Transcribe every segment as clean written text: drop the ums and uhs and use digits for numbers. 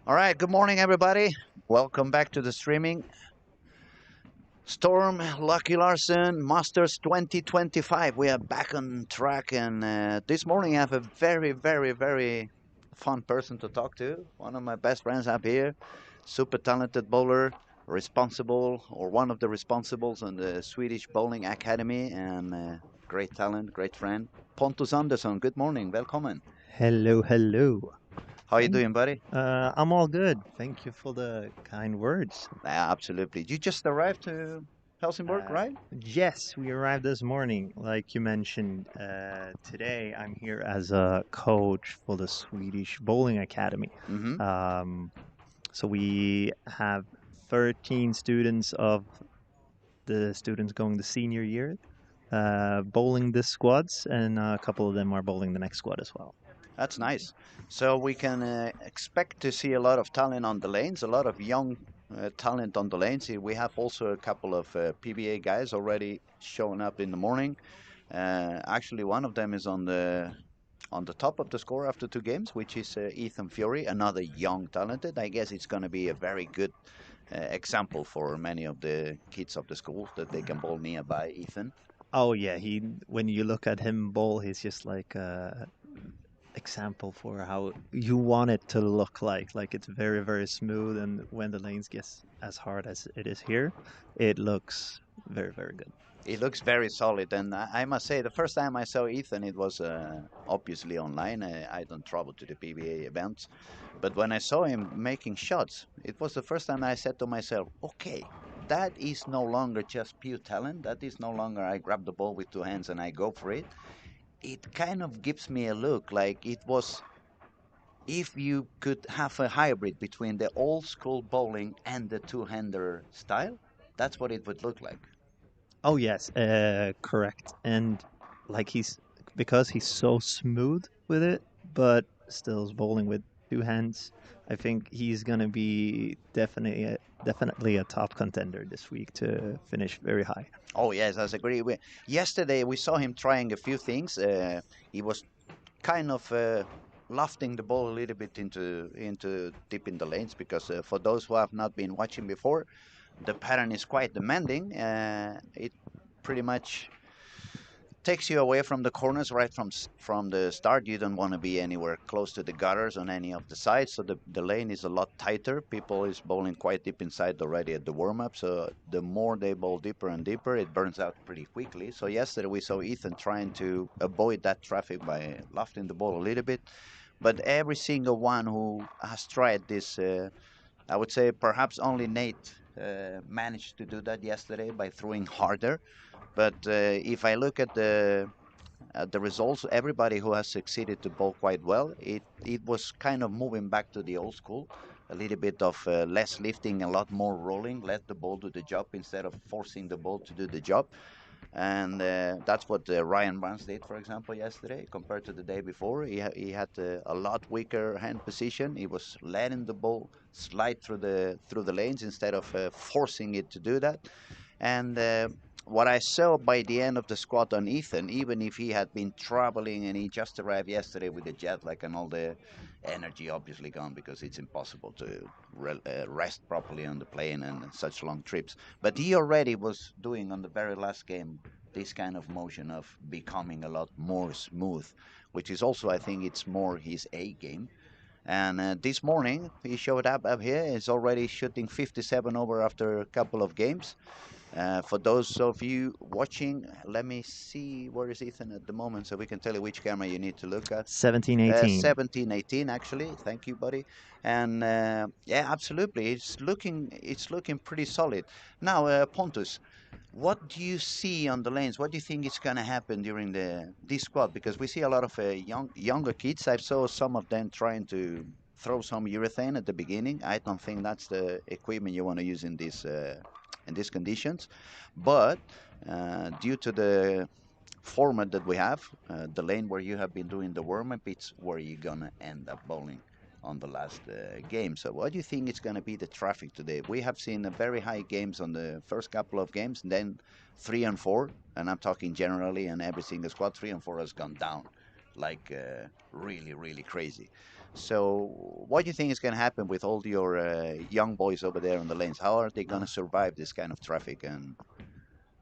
All right, good morning, everybody. Welcome back to the streaming. Storm, Lucky Larsen, Masters 2025. We are back on track, and this morning I have a very fun person to talk to. One of my best friends up here, super talented bowler, responsible, or one of the responsibles on the Swedish Bowling Academy, and great talent, great friend, Pontus Andersson. Good morning, welcome. Hello, hello. How you Thank, doing, buddy? I'm all good. Thank you for the kind words. Absolutely. You just arrived to Helsingborg, Uh, right? yes, we arrived this morning, like you mentioned. Today, I'm here as a coach for the Swedish Bowling Academy. Mm-hmm. Um, so we have 13 students of the students going the senior year, bowling the squads, and a couple of them are bowling the next squad as well. That's nice. So we can expect to see a lot of talent on the lanes, a lot of young talent on the lanes. We have also a couple of PBA guys already showing up in the morning. Actually, one of them is on the top of the score after 2 games, which is Ethan Fury, another young talented. I guess it's going to be a very good example for many of the kids of the schools that they can bowl nearby Ethan. Oh yeah, he when you look at him bowl, he's just like example for how you want it to look like. Like it's very smooth, and when the lanes gets as hard as it is here, it looks very good. He looks very solid, and I must say, the first time I saw Ethan, it was obviously online. I don't travel to the PBA events, but when I saw him making shots, it was the first time I said to myself, "Okay, that is no longer just pure talent. That is no longer I grab the ball with 2 hands and I go for it. It kind of gives me a look like it was if you could have a hybrid between the old school bowling and the two-hander style. That's what it would look like." Oh yes, correct. And like because he's so smooth with it, but still is bowling with 2 hands. I think he's gonna be definitely a top contender this week to finish very high. Oh yes, I agree. Yesterday we saw him trying a few things. He was kind of lofting the ball a little bit into deep in the lanes because for those who have not been watching before, the pattern is quite demanding. It pretty much takes you away from the corners right from the start. You don't want to be anywhere close to the gutters on any of the sides, so the lane is a lot tighter. People is bowling quite deep inside already at the warm-up, so the more they bowl deeper and deeper, it burns out pretty quickly. So yesterday we saw Ethan trying to avoid that traffic by lofting the ball a little bit, but every single one who has tried this, I would say perhaps only Nate managed to do that yesterday by throwing harder. But if I look at the results, everybody who has succeeded to bowl quite well, it was kind of moving back to the old school, a little bit of less lifting, a lot more rolling, let the ball do the job instead of forcing the ball to do the job. And that's what Ryan Barnes did, for example, yesterday compared to the day before. He had a lot weaker hand position. He was letting the ball slide through the lanes instead of forcing it to do that. And what I saw by the end of the squad on Ethan, even if he had been traveling and he just arrived yesterday with the jet lag and all the energy obviously gone because it's impossible to rest properly on the plane and such long trips. But he already was doing on the very last game this kind of motion of becoming a lot more smooth, which is also, I think, it's more his A game. And this morning he showed up here. He's already shooting 57 over after a couple of games. For those of you watching, let me see where is Ethan at the moment so we can tell you which camera you need to look at. 17-18. 17-18 actually. Thank you, buddy. And yeah, absolutely, it's looking pretty solid. Now, Pontus, what do you see on the lanes? What do you think is going to happen during the this squad? Because we see a lot of younger kids. I saw some of them trying to throw some urethane at the beginning. I don't think that's the equipment you want to use in these conditions. But due to the format that we have, the lane where you have been doing the warm-up, it's where you're gonna end up bowling on the last game. So what do you think is going to be the traffic today? We have seen a very high games on the first couple of games, and then 3 and 4, and I'm talking generally, and every single squad, 3 and 4 has gone down like really crazy. So, what do you think is going to happen with all your young boys over there on the lanes? How are they going to survive this kind of traffic and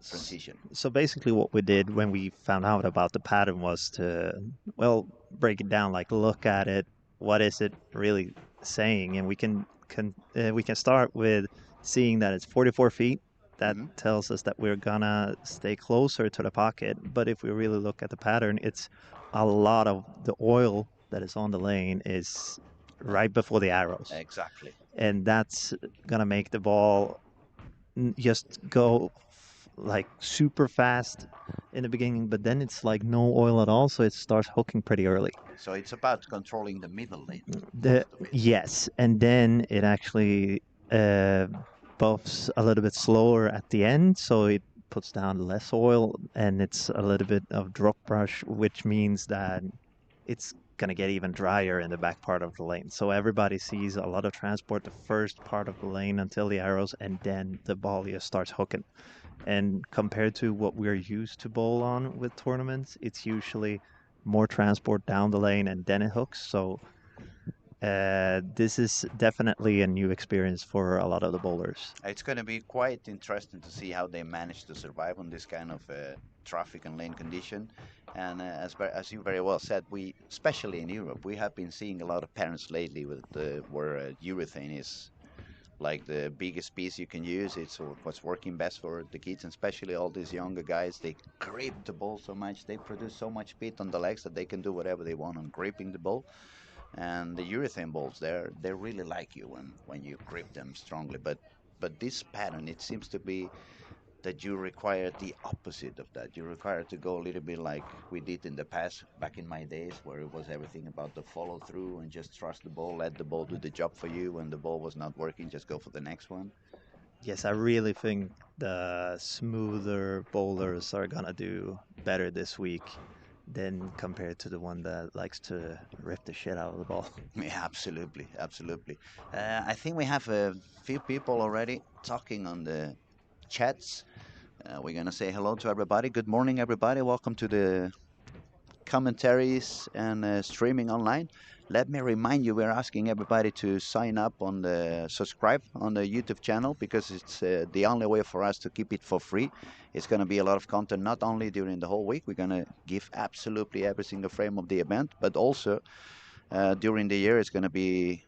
S- transition? So basically, what we did when we found out about the pattern was to, well, break it down, like look at it. What is it really saying? And we can start with seeing that it's 44 feet. That Hmm. tells us that we're gonna stay closer to the pocket. But if we really look at the pattern, it's a lot of the oil that is on the lane is right before the arrows, Exactly. and that's gonna make the ball just go like super fast in the beginning, but then it's like no oil at all, so it starts hooking pretty early. So it's about controlling the middle lane, The most of it. Yes, and then it actually uh, buffs a little bit slower at the end, so it puts down less oil, and it's a little bit of drop brush, which means that it's gonna get even drier in the back part of the lane. So everybody sees a lot of transport the first part of the lane until the arrows, and then the ball just starts hooking. And compared to what we're used to bowl on with tournaments, it's usually more transport down the lane and then it hooks. So this is definitely a new experience for a lot of the bowlers. It's going to be quite interesting to see how they manage to survive on this kind of traffic and lane condition. And as you very well said, we, especially in Europe, we have been seeing a lot of parents lately with where urethane is like the biggest piece you can use. It's what's working best for the kids, and especially all these younger guys. They grip the ball so much, they produce so much speed on the legs that they can do whatever they want on gripping the ball. And the urethane balls, they really like you when you grip them strongly. But this pattern, it seems to be that you require the opposite of that. You require to go a little bit like we did in the past, back in my days, where it was everything about the follow through and just trust the ball, let the ball do the job for you. When the ball was not working, just go for the next one. Yes, I really think the smoother bowlers are gonna do better this week than compared to the one that likes to rip the shit out of the ball. Yeah, absolutely, absolutely. I think we have a few people already talking on the chats. We're gonna say hello to everybody. Good morning, everybody. Welcome to the commentaries and streaming online. Let me remind you, we're asking everybody to sign up on the subscribe on the YouTube channel because it's the only way for us to keep it for free. It's going to be a lot of content, not only during the whole week. We're going to give absolutely every single frame of the event, but also during the year, it's going to be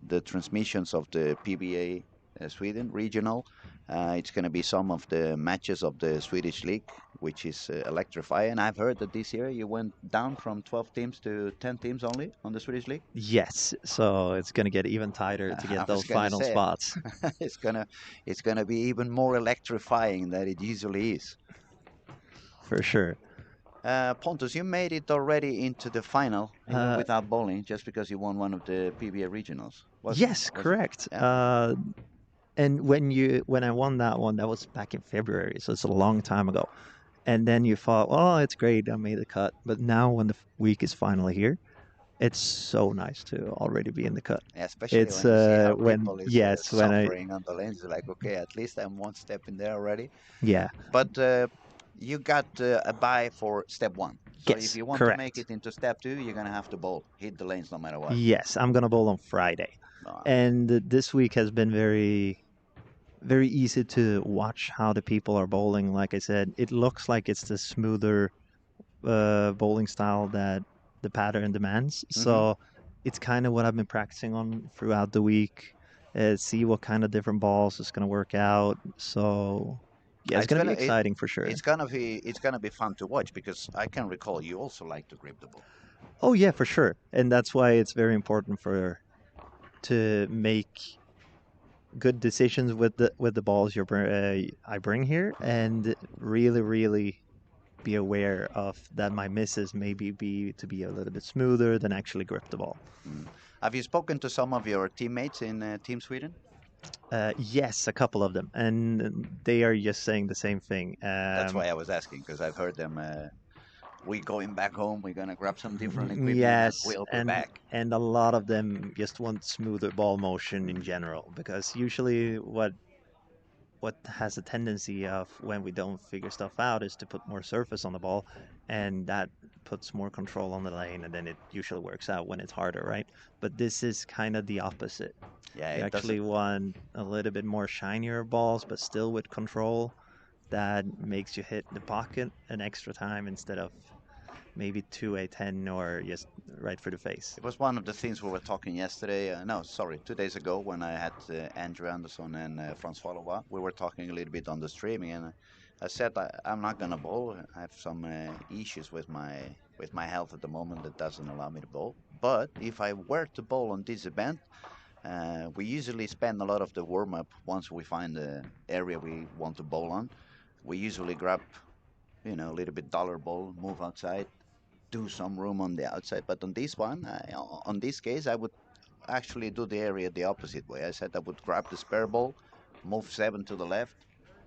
the transmissions of the PBA Sweden regional. It's going to be some of the matches of the Swedish league, which is electrifying. I've heard that this year you went down from 12 teams to 10 teams only on the Swedish league. Yes, so it's gonna get even tighter to I get was those going to final say spots. it's gonna it's gonna be even more electrifying than it usually is. For sure. Pontus, you made it already into the final. You went Uh, without bowling just because you won one of the PBA regionals. yes, Was it? correct. Yeah. And when I won that one, that was back in February, so it's a long time ago. And then you thought, oh, it's great, I made the cut. But now when the week is finally here, it's so nice to already be in the cut. Especially It's when you see how when people is yes, when I suffering on the lanes. You're like, okay, at least I'm one step in there already. yeah, But you got a buy for step one. So if yes, you want to make correct. it into step two, you're gonna have to bowl, hit the lanes no matter what. Yes, I'm gonna bowl on Friday, Uh, and this week has been very easy to watch how the people are bowling. Like I said, it looks like it's the smoother bowling style that the pattern demands. hmm So it's kind of what I've been practicing on throughout the week. See what kind of different balls is going to work out. So yeah, it's It's going to be gonna exciting for sure. it's gonna be fun to watch because I can recall you also like to grip the ball. Oh yeah, for sure. And that's why it's very important for to make good decisions with the balls I bring here, and really be aware of that my misses maybe be to be a little bit smoother than actually grip the ball. Mm. Have you spoken to some of your teammates in Team Sweden? Yes, a couple of them, and they are just saying the same thing. That's why I was asking because I've heard them. We going back home. We're gonna grab some different equipment and Yes, we'll be back. and a lot of them just want smoother ball motion in general because usually what what has a tendency of when we don't figure stuff out is to put more surface on the ball, and that puts more control on the lane, and then it usually works out when it's harder, right? But this is kind of the opposite. Yeah, You it doesn't. actually want a little bit more shinier balls, but still with control that makes you hit the pocket an extra time instead of maybe 2 a 10 or just right for the face. It was one of the things we were talking yesterday. No, sorry, 2 days ago when I had Andrew Anderson and Francois Leroy. We were talking a little bit on the streaming, and I said I'm not gonna bowl. I have some issues with my health at the moment that doesn't allow me to bowl. But if I were to bowl on this event, we usually spend a lot of the warm up once we find the area we want to bowl on. We usually grab, a little bit dollar ball, move outside, do some room on the outside. But on this one, on this case, I would actually do the area the opposite way. I said I would grab the spare ball, move 7 to the left,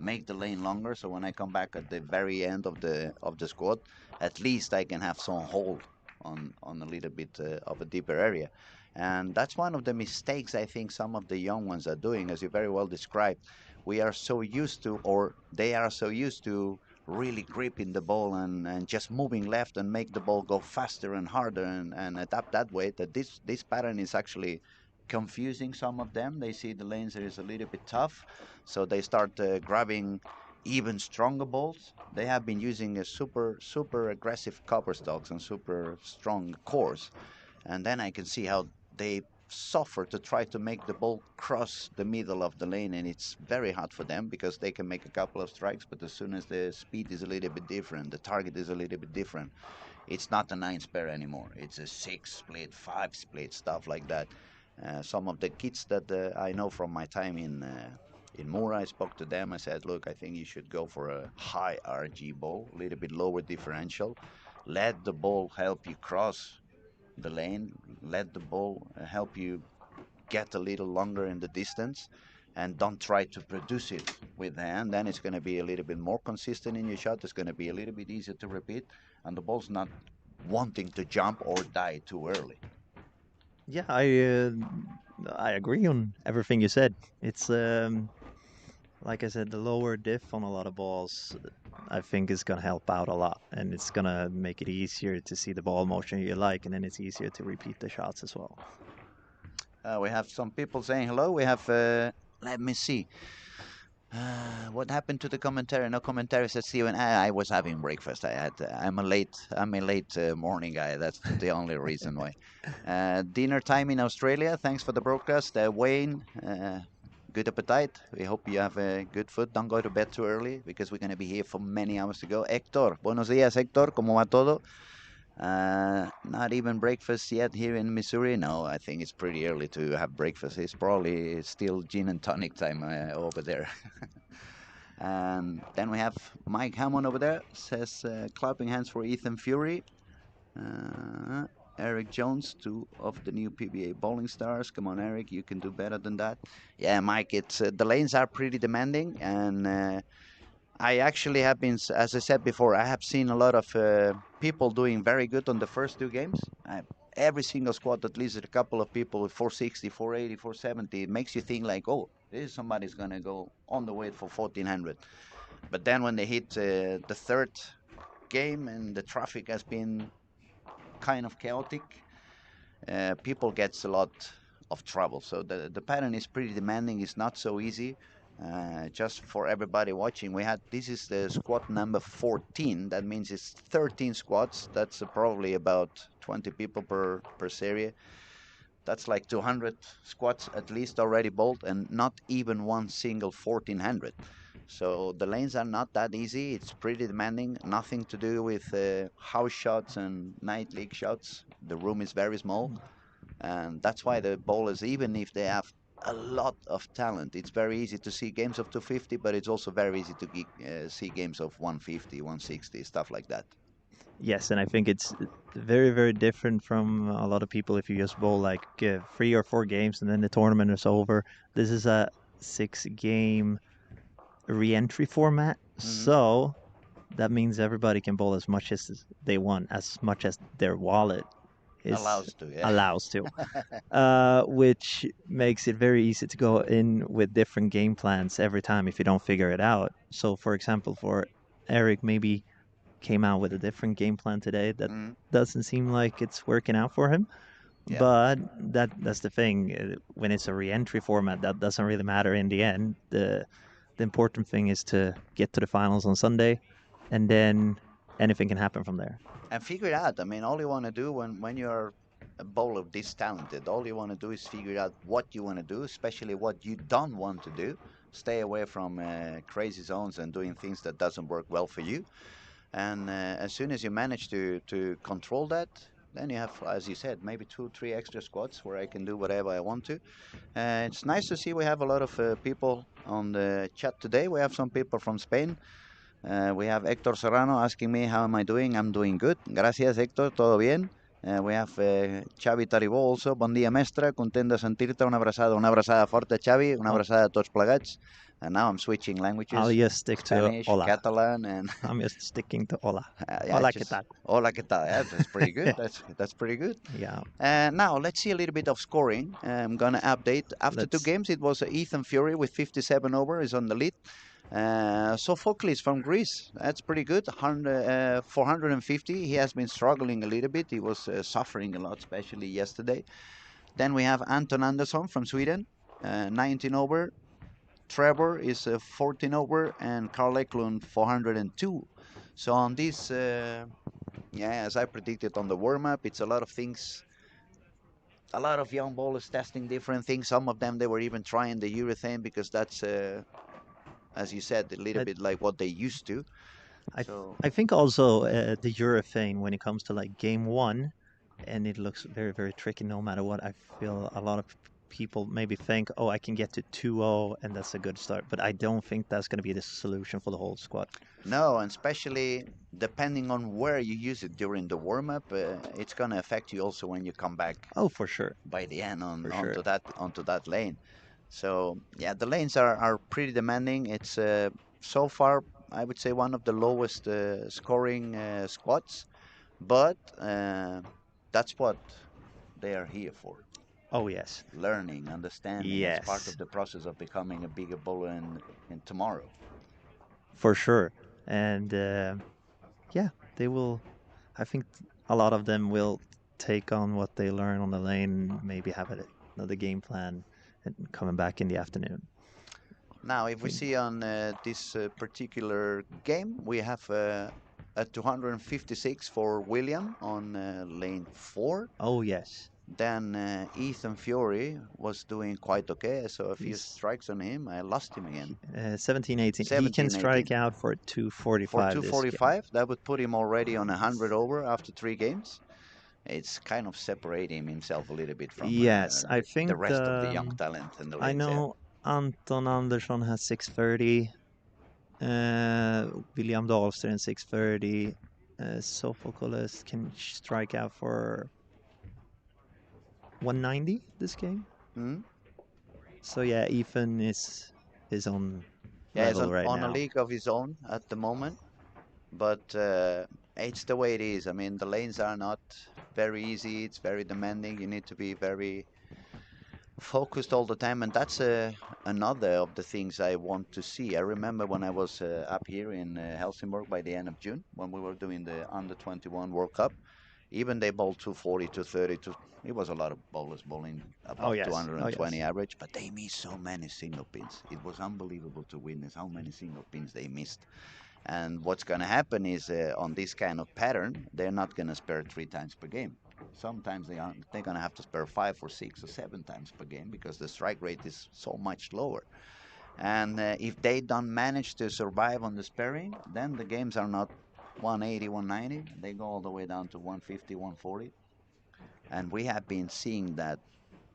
make the lane longer. So when I come back at the very end of the squad, at least I can have some hold on a little bit of a deeper area. And that's one of the mistakes I think some of the young ones are doing, as you very well described. We are so used to, or they are so used to, really gripping the ball and just moving left and make the ball go faster and harder and adapt that way, that this pattern is actually confusing some of them. They see the lanes that is a little bit tough, so they start grabbing even stronger balls. They have been using a super aggressive copper stalks and super strong cores, and then I can see how they suffer to try to make the ball cross the middle of the lane, and it's very hard for them because they can make a couple of strikes, but as soon as the speed is a little bit different, the target is a little bit different, it's not a 9 spare anymore. It's a 6 split, 5 split, stuff like that. Some of the kids that I know from my time in Mura, I spoke to them. I said, look, I think you should go for a high RG ball, a little bit lower differential. Let the ball help you cross the lane. Let the ball help you get a little longer in the distance, and don't try to produce it with the hand. Then it's going to be a little bit more consistent in your shot. It's going to be a little bit easier to repeat, and the ball's not wanting to jump or die too early. Yeah, I agree on everything you said. It's like I said, the lower diff on a lot of balls, I think is gonna help out a lot, and it's gonna make it easier to see the ball motion you like, and then it's easier to repeat the shots as well. We have some people saying hello. We have, let me see. What happened to the commentary? No commentary, says Steven. I was having breakfast. I'm a late morning guy. That's the only reason why. Dinner time in Australia. Thanks for the broadcast, Wayne. Good appetite. We hope you have good food. Don't go to bed too early because we're going to be here for many hours to go. Hector, buenos días, Hector. ¿Cómo va todo? Not even breakfast yet here in Missouri. No, I think it's pretty early to have breakfast. It's probably still gin and tonic time over there. And then we have Mike Hammond over there. Says clapping hands for Ethan Fury. Eric Jones, 2 of the new PBA bowling stars. Come on, Eric, you can do better than that. Yeah, Mike, it's the lanes are pretty demanding, and I actually have been, as I said before, I have seen a lot of people doing very good on the first 2 games. Every single squad, at least a couple of people with 460, 480, 470. It makes you think like, oh, this is somebody's going to go on the way for 1400. But then when they hit the third game and the traffic has been kind of chaotic, people gets a lot of trouble. So the pattern is pretty demanding. It's not so easy. Just for everybody watching, this is the squad number 14. That means it's 13 squads. That's probably about 20 people per series. That's like 200 squads at least already bowled, and not even one single 1400. So the lanes are not that easy. It's pretty demanding. Nothing to do with house shots and night league shots. The room is very small, and that's why the bowlers, even if they have a lot of talent, it's very easy to see games of 250, but it's also very easy to see games of 150, 160, stuff like that. Yes, and I think it's very, very different from a lot of people if you just bowl like 3 or 4 games and then the tournament is over. This is a 6-game re-entry format, so that means everybody can bowl as much as they want, as much as their wallet is Allows to, yeah. allows to, which makes it very easy to go in with different game plans every time if you don't figure it out. So, for example, for Eric, maybe came out with a different game plan today that Mm, doesn't seem like it's working out for him. yeah. But that's the thing. When it's a re-entry format, that doesn't really matter in the end. The important thing is to get to the finals on Sunday, and then anything can happen from there. And figure it out. I mean, all you want to do when you're a bowler this talented, all you want to do is figure out what you want to do, especially what you don't want to do. Stay away from crazy zones and doing things that doesn't work well for you. And as soon as you manage to control that, then you have, as you said, maybe 2, 3 extra squads where I can do whatever I want to. It's nice to see we have a lot of people on the chat today. We have some people from Spain. We have Héctor Serrano asking me how am I doing. I'm doing good. Gracias, Héctor. Todo bien. We have Xavi Taribó also. Bon dia, mestre. Content de sentir-te. Una abraçada forta, Xavi. Una I'll, abraçada a tots plegats. And now I'm switching I'll languages. just stick to Spanish, hola. Catalan, and I'm just sticking to hola. yeah, Hola, ¿qué just tal? hola, ¿qué tal? Yeah, that's pretty good. That's pretty good. Yeah, Now let's see a little bit of scoring. I'm gonna update after two let's. games. It was Ethan Fury with 57 over is on the lead. Sophocles from Greece, that's pretty good. 450. He has been struggling a little bit. He was suffering a lot, especially yesterday. Then we have Anton Andersson from Sweden, 19 over. Trevor is 14 over, and Carl Eklund 402. So on this, yeah, as I predicted on the warm up, it's a lot of things. A lot of young bowlers testing different things. Some of them they were even trying the urethane because that's, as you said, a little I, bit like what they used to. I, So I think also the urethane when it comes to like game one, and it looks very, very tricky no matter what. I feel a lot of people maybe think, oh, I can get to 2-0 and that's a good start. But I don't think that's going to be the solution for the whole squad. no, and especially depending on where you use it during the warm up, it's gonna affect you also when you come back Oh, for sure. by the end For sure. onto that lane. So yeah, the lanes are pretty demanding. It's so far I would say one of the lowest scoring squads, but that's what they are here for. Oh, yes. Learning, understanding as part of Yes, the process of becoming a bigger bowler in tomorrow. for sure. And yeah, they will. I think a lot of them will take on what they learn on the lane, maybe have another game plan, and coming back in the afternoon. Now, if we think- see on this particular game, we have a 256 for William on lane 4. Oh, yes. Then Ethan Fury was doing quite okay. So a few He's strikes on him. I lost him again. 17, 18. He can 17, 18. strike out for For 245 this game. 245, that would put him already on 100 over after 3 games. It's kind of separating himself a little bit from Yes, I the think rest of the young talent in the I lanes. Yeah. know Anton Andersson has 630. William Dahlström 630. Sophocles can strike out for 190 this game. Mhm. So yeah, Ethan is on Yeah, he's level right on a now. league of his own at the moment, but it's the way it is. I mean, the lanes are not very easy. It's very demanding. You need to be very focused all the time, and that's another of the things I want to see. I remember when I was up here in Helsingborg by the end of June when we were doing the Under 21 World Cup. Even they bowled 240, 230. It was a lot of bowlers bowling Oh above yes. Oh 220 yes. average, but they missed so many single pins. It was unbelievable to witness how many single pins they missed. And what's going to happen is on this kind of pattern, they're not going to spare 3 times per game. Sometimes they're going to have to spare 5 or 6 or 7 times per game because the strike rate is so much lower. And if they don't manage to survive on the sparing, then the games are not 180, 190. They go all the way down to 150, 140. And we have been seeing that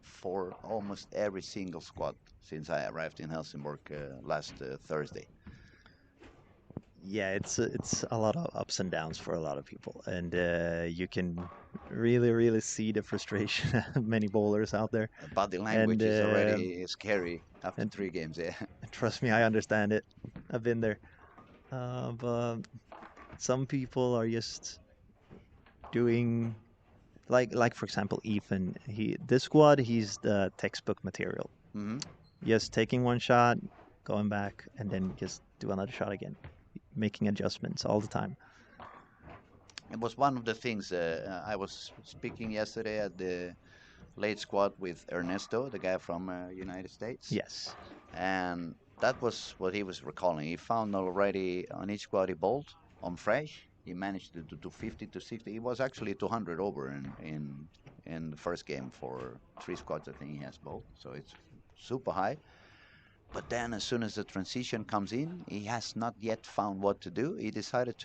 for almost every single squad since I arrived in Helsingborg last Thursday. Yeah, it's a lot of ups and downs for a lot of people, and you can really see the frustration of many bowlers out there. Body language And is already scary after and 3 games. Yeah. trust me, I understand it. I've been there. But some people are just doing like for example, Ethan. This squad, he's the textbook material. Hmm. Just taking one shot, going back, and then just do another shot again, making adjustments all the time. It was one of the things I was speaking yesterday at the late squad with Ernesto, the guy from United States, Yes. and that was what he was recalling. He found already on each squad he bowled on fresh. He managed to do 50 to 60. He was actually 200 over in the first game for three squads. I think he has bowled, so it's super high. But then, as soon as the transition comes in, he has not yet found what to do. He decided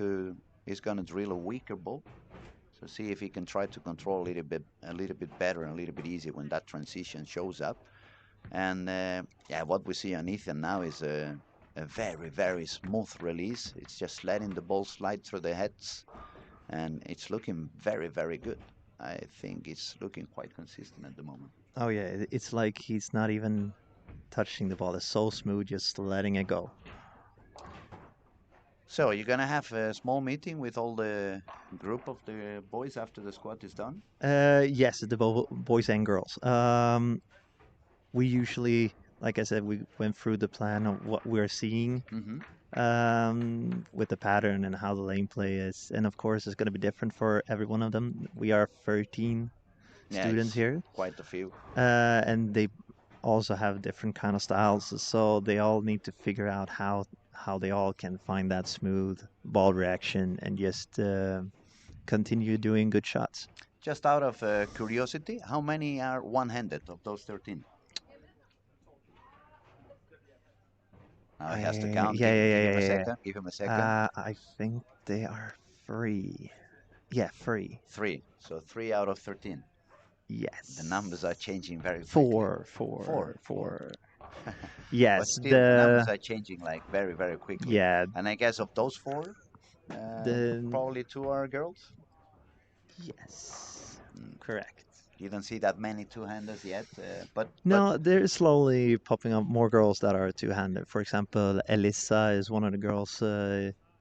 he's going to drill a weaker ball, so see if he can try to control a little bit better and a little bit easier when that transition shows up. And yeah, what we see on Ethan now is a very, very smooth release. It's just letting the ball slide through the heads, and it's looking very, very good. I think it's looking quite consistent at the moment. Oh yeah, it's like he's not even touching the ball. It's so smooth, just letting it go. So you're gonna have a small meeting with all the group of the boys after the squad is done. Yes, the boys and girls. We usually, like I said, we went through the plan of what we're seeing Mm-hmm. with the pattern and how the lane play is, and of course, it's going to be different for every one of them. We are 13 Yeah, students it's here, quite a few. and they also have different kind of styles, so they all need to figure out how they all can find that smooth ball reaction and just continue doing good shots. Just out of curiosity, how many are one-handed of those 13? Now he has to count. Yeah, yeah, Give yeah, him a yeah, second. Give him a second. yeah. I think they are free. Yeah, free. Three. So 3 out of 13. The numbers are Yes. changing very quickly. Four, four, Four. Oh. four. Yes, But still, the numbers the are changing like very, very quickly. yeah, And I guess of those four, the probably two are girls. yes, Mm, correct. you don't see that many two-handers yet, but No, they're slowly popping up more girls that are two-handed. For example, Elissa is one of the girls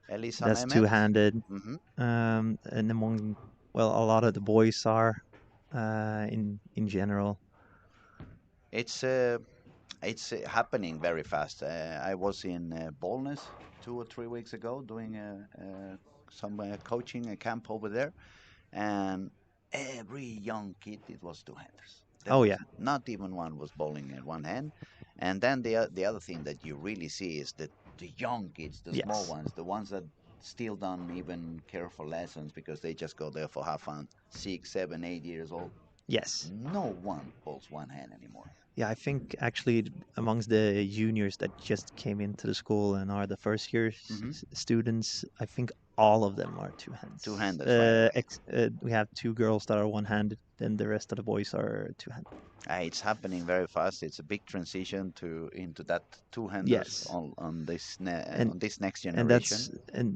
Elisa that's Mehmet. two-handed. Hmm. And among well, a lot of the boys are in general. It's it's happening very fast. I was in Bollnäs 2 or 3 weeks ago doing some coaching a camp over there, and every young kid it was two-handers. There Oh was yeah, not even one was bowling in one hand. And then the other thing that you really see is that the young kids, the small yes, ones, the ones that still don't even care for lessons because they just go there for have fun, 6, 7, 8 years old, yes. no one bowls one hand anymore. Yeah, I think actually amongst the juniors that just came into the school and are the first year Hmm. students, I think all of them are two hands. Two-handers right away. We have two girls that are one-handed, and the rest of the boys are two-handed. It's happening very fast. It's a big transition to into that two-handers Yes, and on this next and generation.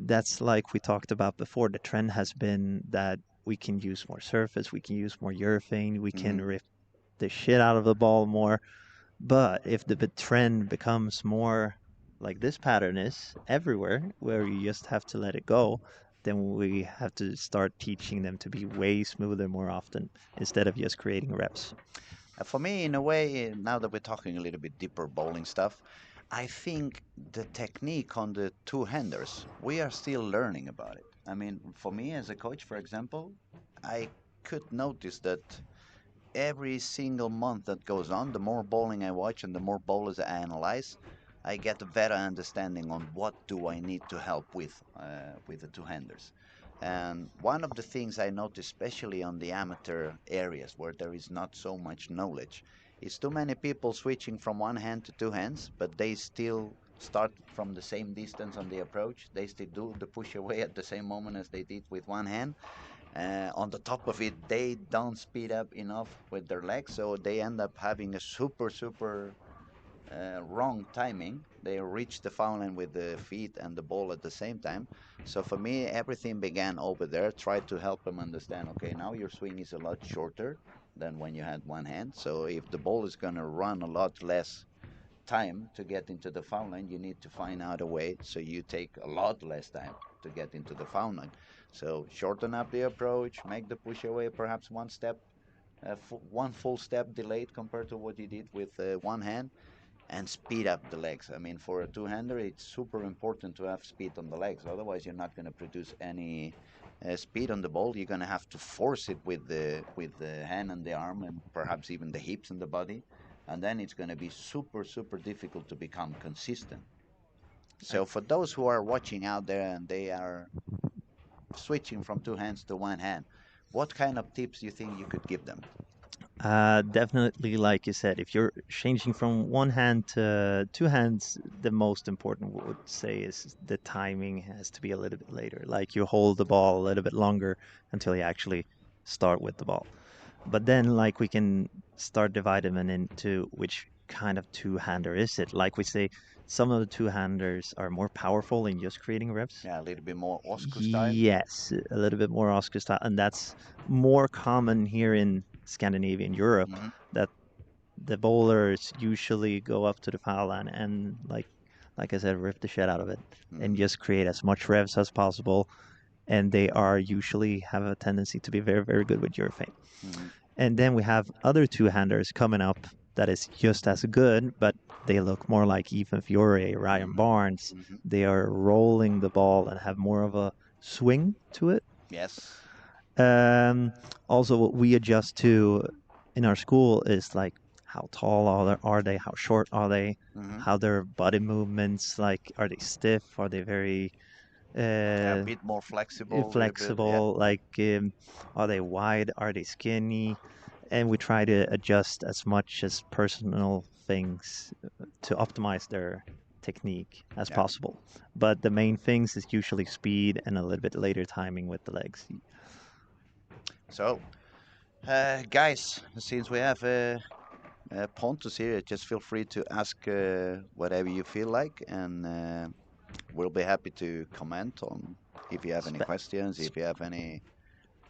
that's like we talked about before. The trend has been that we can use more surface, we can use more urethane, we Hmm. can rip the shit out of the ball more. But if the trend becomes more like this pattern is everywhere, where you just have to let it go, then we have to start teaching them to be way smoother more often instead of just creating reps. For me, in a way, now that we're talking a little bit deeper bowling stuff, I think the technique on the two-handers, we are still learning about it. I mean, for me as a coach, for example, I could notice that every single month that goes on, the more bowling I watch and the more bowlers I analyze, I get a better understanding on what do I need to help with the two-handers. And one of the things I notice, especially on the amateur areas where there is not so much knowledge, is too many people switching from one hand to two hands, but they still start from the same distance on the approach. They still do the push away at the same moment as they did with one hand. On the top of it, they don't speed up enough with their legs, so they end up having a super wrong timing. They reach the foul line with the feet and the ball at the same time. So for me, everything began over there. Try to help them understand. Okay, now your swing is a lot shorter than when you had one hand. So if the ball is going to run a lot less time to get into the foul line, you need to find out a way so you take a lot less time. to get into the fountain. So shorten up the approach, make the push away perhaps one full step delayed compared to what you did with one hand, and speed up the legs. I mean, for a two-hander, it's super important to have speed on the legs. Otherwise, you're not going to produce any speed on the ball. You're going to have to force it with the hand and the arm, and perhaps even the hips and the body, and then it's going to be super difficult to become consistent. So for those who are watching out there and they are switching from two hands to one hand, what kind of tips do you think you could give them? Definitely, like you said, if you're changing from one hand to two hands, the most important would say is the timing has to be a little bit later. Like you hold the ball a little bit longer until you actually start with the ball. But then, like, we can start dividing them into which kind of two-hander is it? Like we say, some of the two-handers are more powerful in just creating revs. Yeah, a little bit more Oscar style. Yes, a little bit more Oscar style, and that's more common here in Scandinavia and Europe. Hmm. That the bowlers usually go up to the foul line and like I said, rip the shit out of it and Hmm. just create as much revs as possible. And they are usually have a tendency to be very good with your fame. Hmm. And then we have other two-handers coming up that is just as good, but they look more like Ethan Fiore, Ryan Hmm. Barnes. Hmm. They are rolling the ball and have more of a swing to it. Yes. Um, Also, what we adjust to in our school is like how tall are they, how short are they, Hmm. how their body movements, like are they stiff, are they very Yeah, a uh, bit more flexible, a little bit. Yeah. flexible, like are they wide, are they skinny, and we try to adjust as much as personal things to optimize their technique as Yeah. possible. But the main things is usually speed and a little bit later timing with the legs. So, guys, since we have Pontus here, just feel free to ask whatever you feel like, and we'll be happy to comment on if you have any Spe- questions, s- if you have any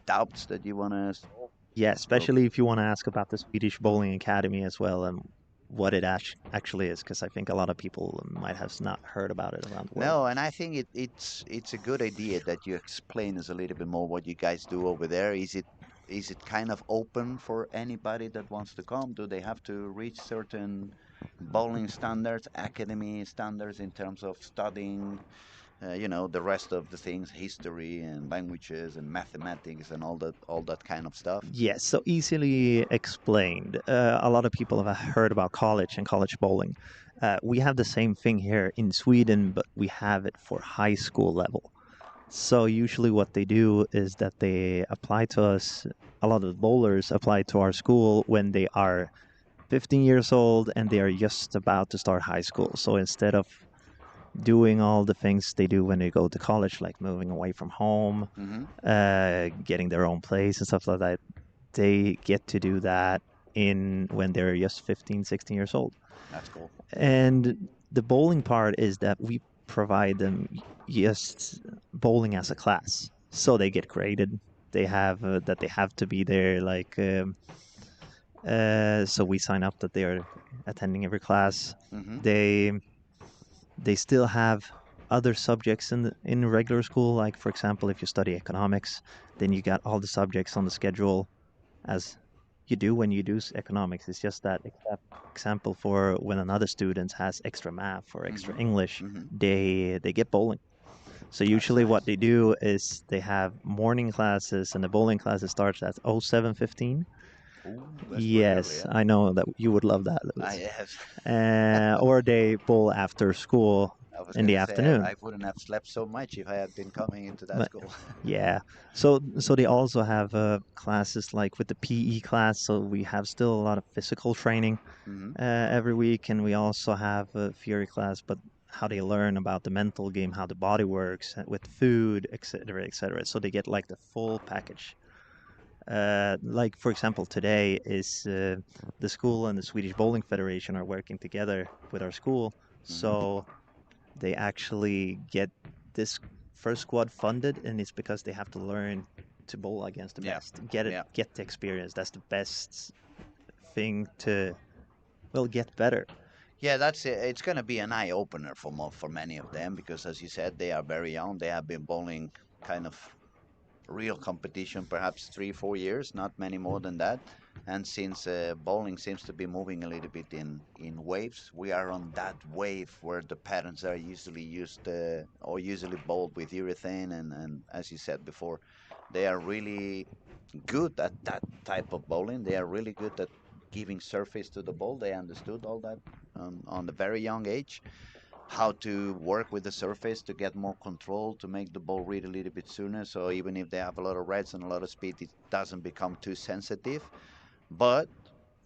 doubts that you want to solve. yeah, We'll, especially if you want to ask about the Swedish Bowling Academy as well and what it actually is, because I think a lot of people might have not heard about it around the world. no, and I think it's a good idea that you explain us a little bit more what you guys do over there. Is it kind of open for anybody that wants to come? Do they have to reach certain bowling standards, academy standards in terms of studying, the rest of the things, history and languages and mathematics and all that kind of stuff? Yes, so easily explained. A lot of people have heard about college and college bowling. We have the same thing here in Sweden, but we have it for high school level. So usually what they do is that they apply to us, a lot of the bowlers apply to our school when they are 15 years old and they are just about to start high school. So instead of doing all the things they do when they go to college, like moving away from home, Hmm. getting their own place and stuff like that, they get to do that in when they're just 15, 16 years old. That's cool. And the bowling part is that we provide them just bowling as a class. So they get graded. They have that they have to be there. So we sign up that they are attending every class. Hmm. They they still have other subjects in regular school. Like for example, if you study economics, then you got all the subjects on the schedule as you do when you do economics. It's just that example for when another student has extra math or extra Hmm. English, Hmm. they get bowling. So That's usually what nice. they do is they have morning classes and the bowling classes starts at 07:15. Ooh, that's pretty early, Yes, yeah. I know that you would love that, Ah, Lewis. yes. Or they bowl after school I was in the gonna say I afternoon. wouldn't have slept so much if I had been coming into that But school. yeah, so they also have classes like with the PE class. So we have still a lot of physical training Hmm. every week, and we also have a theory class, but how they learn about the mental game, how the body works with food, etc., etc. So they get like the full package. Like for example, today is the school and the Swedish Bowling Federation are working together with our school, Hmm. so they actually get this first squad funded, and it's because they have to learn to bowl against the Yeah, best, get it, yeah. get the experience. That's the best thing to well get better. Yeah, that's it. It's going to be an eye opener for many of them because, as you said, they are very young. They have been bowling kind of real competition, perhaps 3 4 years, not many more than that. And since bowling seems to be moving a little bit in waves, we are on that wave where the patterns are usually used or usually bowled with urethane. And as you said before, they are really good at that type of bowling. They are really good at giving surface to the ball. They understood all that on a very young age, how to work with the surface to get more control, to make the ball read a little bit sooner. So even if they have a lot of reds and a lot of speed, it doesn't become too sensitive. But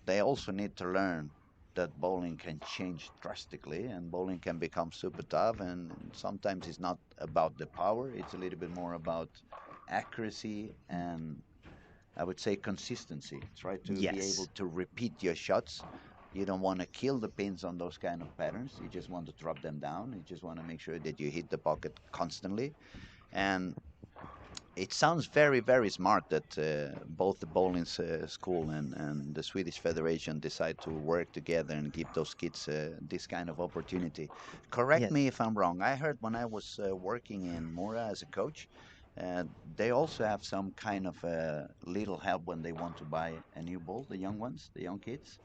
they also need to learn that bowling can change drastically and bowling can become super tough. And sometimes it's not about the power, it's a little bit more about accuracy and I would say consistency. Try to be able Yes. to repeat your shots. You don't want to kill the pins on those kind of patterns. You just want to drop them down. You just want to make sure that you hit the pocket constantly. And it sounds very, very smart that both the bowling school and the Swedish Federation decide to work together and give those kids this kind of opportunity. Correct Yes. me if I'm wrong. I heard when I was working in Mora as a coach, uh, they also have some kind of little help when they want to buy a new ball, the young ones, the young kids.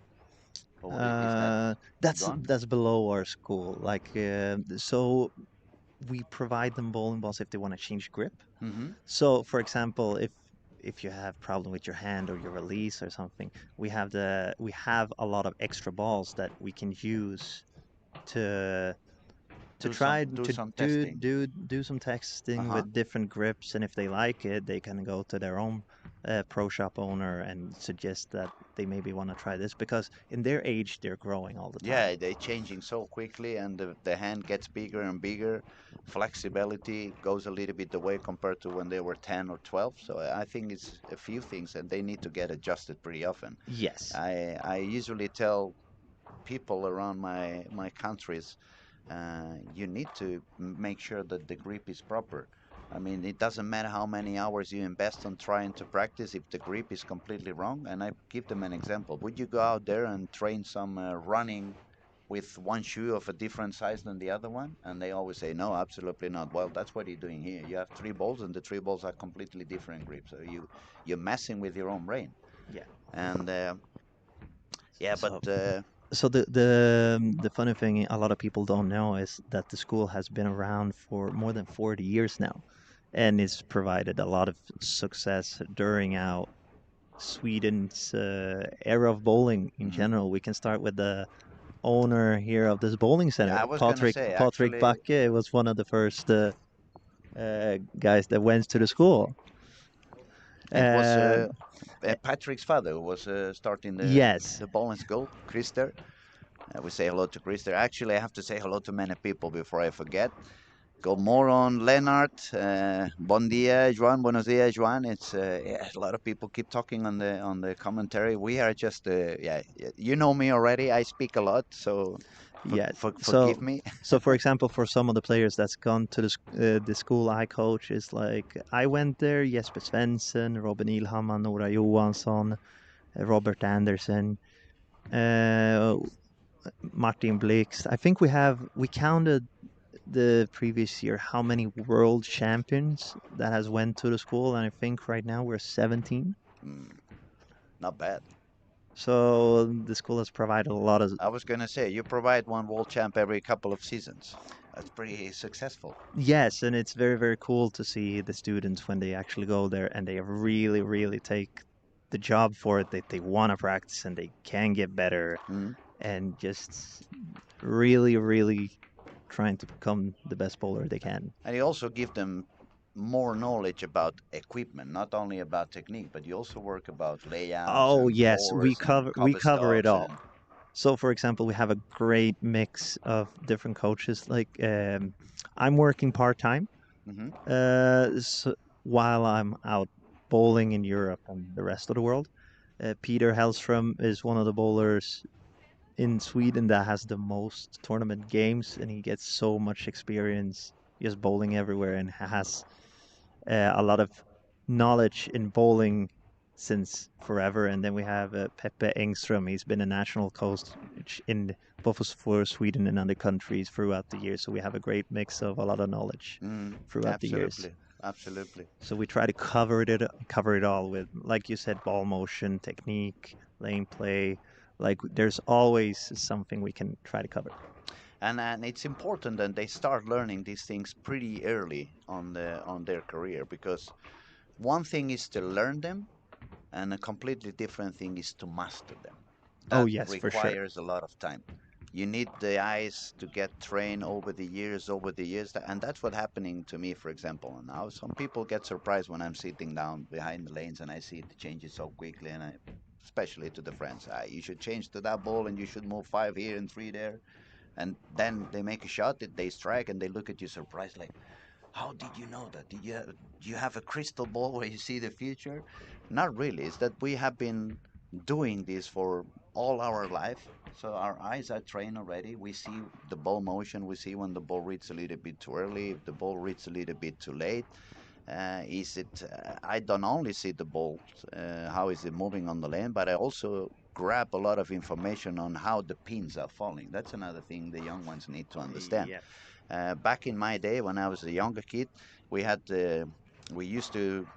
Or is that Uh, that's gone? that's below our school. Like, so we provide them bowling balls if they want to change grip. Mm-hmm. So, for example, if you have problem with your hand or your release or something, we have a lot of extra balls that we can use to try Do to some testing. do some texting Uh-huh. with different grips, and if they like it, they can go to their own pro shop owner and suggest that they maybe want to try this because in their age they're growing all the time. Yeah, they're changing so quickly, and the hand gets bigger and bigger. Flexibility goes a little bit away compared to when they were 10 or 12. So I think it's a few things, and they need to get adjusted pretty often. Yes. I usually tell people around my countries, you need to make sure that the grip is proper. I mean, it doesn't matter how many hours you invest on trying to practice if the grip is completely wrong. And I give them an example. Would you go out there and train some running with one shoe of a different size than the other one? And they always say, no, absolutely not. Well, that's what you're doing here. You have three balls, and the three balls are completely different grips. So you're messing with your own brain. Yeah. And yeah, but So so the funny thing a lot of people don't know is that the school has been around for more than 40 years now, and it's provided a lot of success during out Sweden's era of bowling in mhm. general. We can start with the owner here of this bowling Yeah, center, I was gonna say Patrick actually, Backe was one of the first guys that went to the school. it was Uh, Patrick's father who was starting yes, the bowling school, Christer. We say hello to Christer. Actually, I have to say hello to many people before I forget. Good morning, Leonard. Bon dia, Juan. Buenos dias, Juan. It's yeah, a lot of people keep talking on the commentary. We are just yeah, you know me already. I speak a lot, so yes. forgive me. So for example, for some of the players that's gone to the school I coach is like I went there. Jesper Svensson, Robin Ilhammar, Nora Johansson, Robert Anderson, uh, Martin Blix. I think we counted the previous year how many world champions that has went to the school, and I think right now we're 17. Mm, not bad. So the school has provided a lot of. I was gonna say you provide one world champ every couple of seasons. That's pretty successful. Yes, and it's very, very cool to see the students when they actually go there and they really, really take the job for it, that they want to practice and they can get better Mm. and just really, really trying to become the best bowler they can. And you also give them more knowledge about equipment, not only about technique, but you also work about layouts Oh and yes, force and we cover cover it stocks all. and So for example, we have a great mix of different coaches. Like I'm working part time, hmm so while I'm out bowling in Europe and the rest of the world. Peter Hellstrom is one of the bowlers in Sweden that has the most tournament games, and he gets so much experience just bowling everywhere and has a lot of knowledge in bowling since forever. And then we have Pepe Engström. He's been a national coach in both for Sweden and other countries throughout the years. So we have a great mix of a lot of knowledge Mm, throughout the years. absolutely, absolutely. So we try to cover it all with, like you said, ball motion, technique, lane play. Like there's always something we can try to cover. And it's important that they start learning these things pretty early on their career, because one thing is to learn them, and a completely different thing is to master them. Oh That yes, for sure. requires a lot of time. You need the eyes to get trained over the years, and that's what happening to me, for example. Now, some people get surprised when I'm sitting down behind the lanes and I see it changes so quickly, and especially to the friends, you should change to that ball and you should move 5 here and 3 there, and then they make a shot, they strike, and they look at you surprised, like, how did you know that? Do you have a crystal ball where you see the future? Not really. It's that we have been doing this for all our life. So our eyes are trained already. We see the ball motion. We see when the ball reads a little bit too early, if the ball reads a little bit too late. Is it? I don't only see the ball, how is it moving on the lane, but I also grab a lot of information on how the pins are falling. That's another thing the young ones need to understand. Yes. Back in my day, when I was a younger kid, we had we used to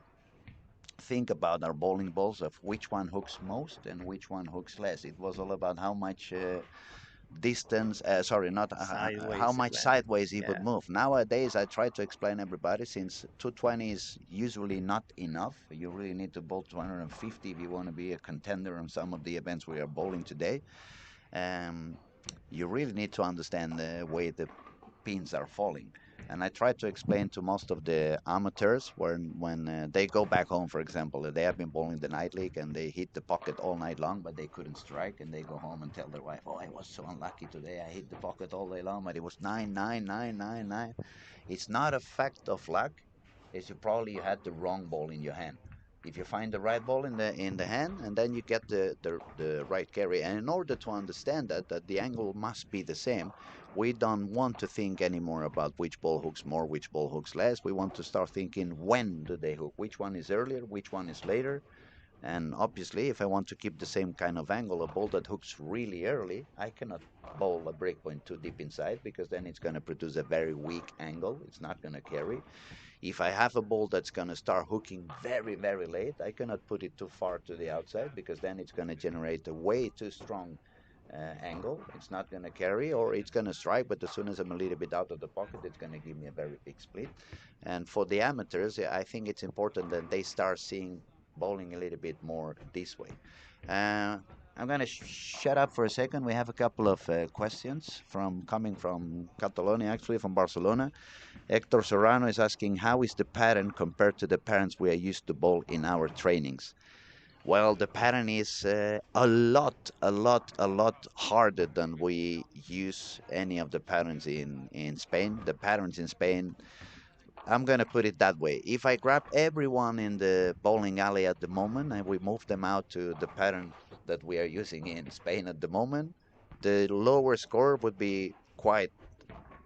think about our bowling balls of which one hooks most and which one hooks less. It was all about how much distance, sorry, not how Sideways it much went. sideways it would Yeah. move. Nowadays, I try to explain everybody, since 220 is usually not enough. You really need to bowl 250 if you want to be a contender on some of the events we are bowling today. Um, you really need to understand the way the pins are falling. And I try to explain to most of the amateurs when they go back home, for example, they have been bowling the night league and they hit the pocket all night long, but they couldn't strike, and they go home and tell their wife, "Oh, I was so unlucky today. I hit the pocket all day long, but it was 9, 9, 9, 9, 9." It's not a fact of luck. It's you had the wrong ball in your hand. If you find the right ball in the hand, and then you get the right carry, and in order to understand that the angle must be the same, we don't want to think anymore about which ball hooks more, which ball hooks less. We want to start thinking, when do they hook? Which one is earlier? Which one is later? And obviously, if I want to keep the same kind of angle, a ball that hooks really early, I cannot bowl a breakpoint too deep inside, because then it's going to produce a very weak angle. It's not going to carry. If I have a ball that's going to start hooking very, very late, I cannot put it too far to the outside, because then it's going to generate a way too strong angle. It's not going to carry, or it's going to strike, but as soon as I'm a little bit out of the pocket, it's going to give me a very big split. And for the amateurs, I think it's important that they start seeing bowling a little bit more this way. Uh, I'm going to shut up for a second. We have a couple of questions coming from Catalonia, actually from Barcelona. Hector Serrano is asking, how is the pattern compared to the patterns we are used to bowl in our trainings? Well, the pattern is a lot harder than we use any of the patterns in Spain. The patterns in Spain, I'm going to put it that way. If I grab everyone in the bowling alley at the moment and we move them out to the pattern that we are using in Spain at the moment, the lower score would be quite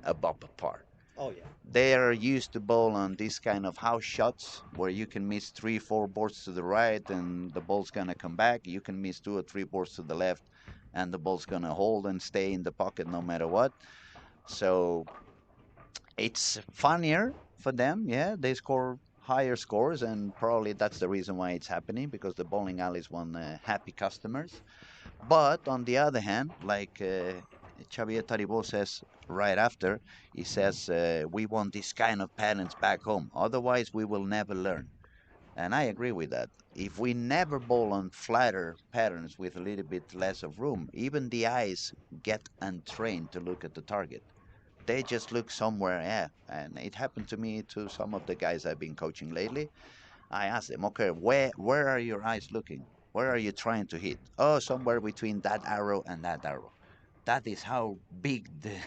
above par. Oh yeah. They are used to bowl on these kind of house shots where you can miss 3, 4 boards to the right and the ball's gonna come back. You can miss 2 or 3 boards to the left and the ball's gonna hold and stay in the pocket no matter what. So it's funnier for them. Yeah, they score higher scores, and probably that's the reason why it's happening, because the bowling alleys want happy customers. But on the other hand, like Xavier Taribo says right after, he says, we want this kind of patterns back home. Otherwise, we will never learn. And I agree with that. If we never bowl on flatter patterns with a little bit less of room, even the eyes get untrained to look at the target. They just look somewhere, yeah. And it happened to me to some of the guys I've been coaching lately. I asked them, okay, where are your eyes looking? Where are you trying to hit? Oh, somewhere between that arrow and that arrow. That is how big the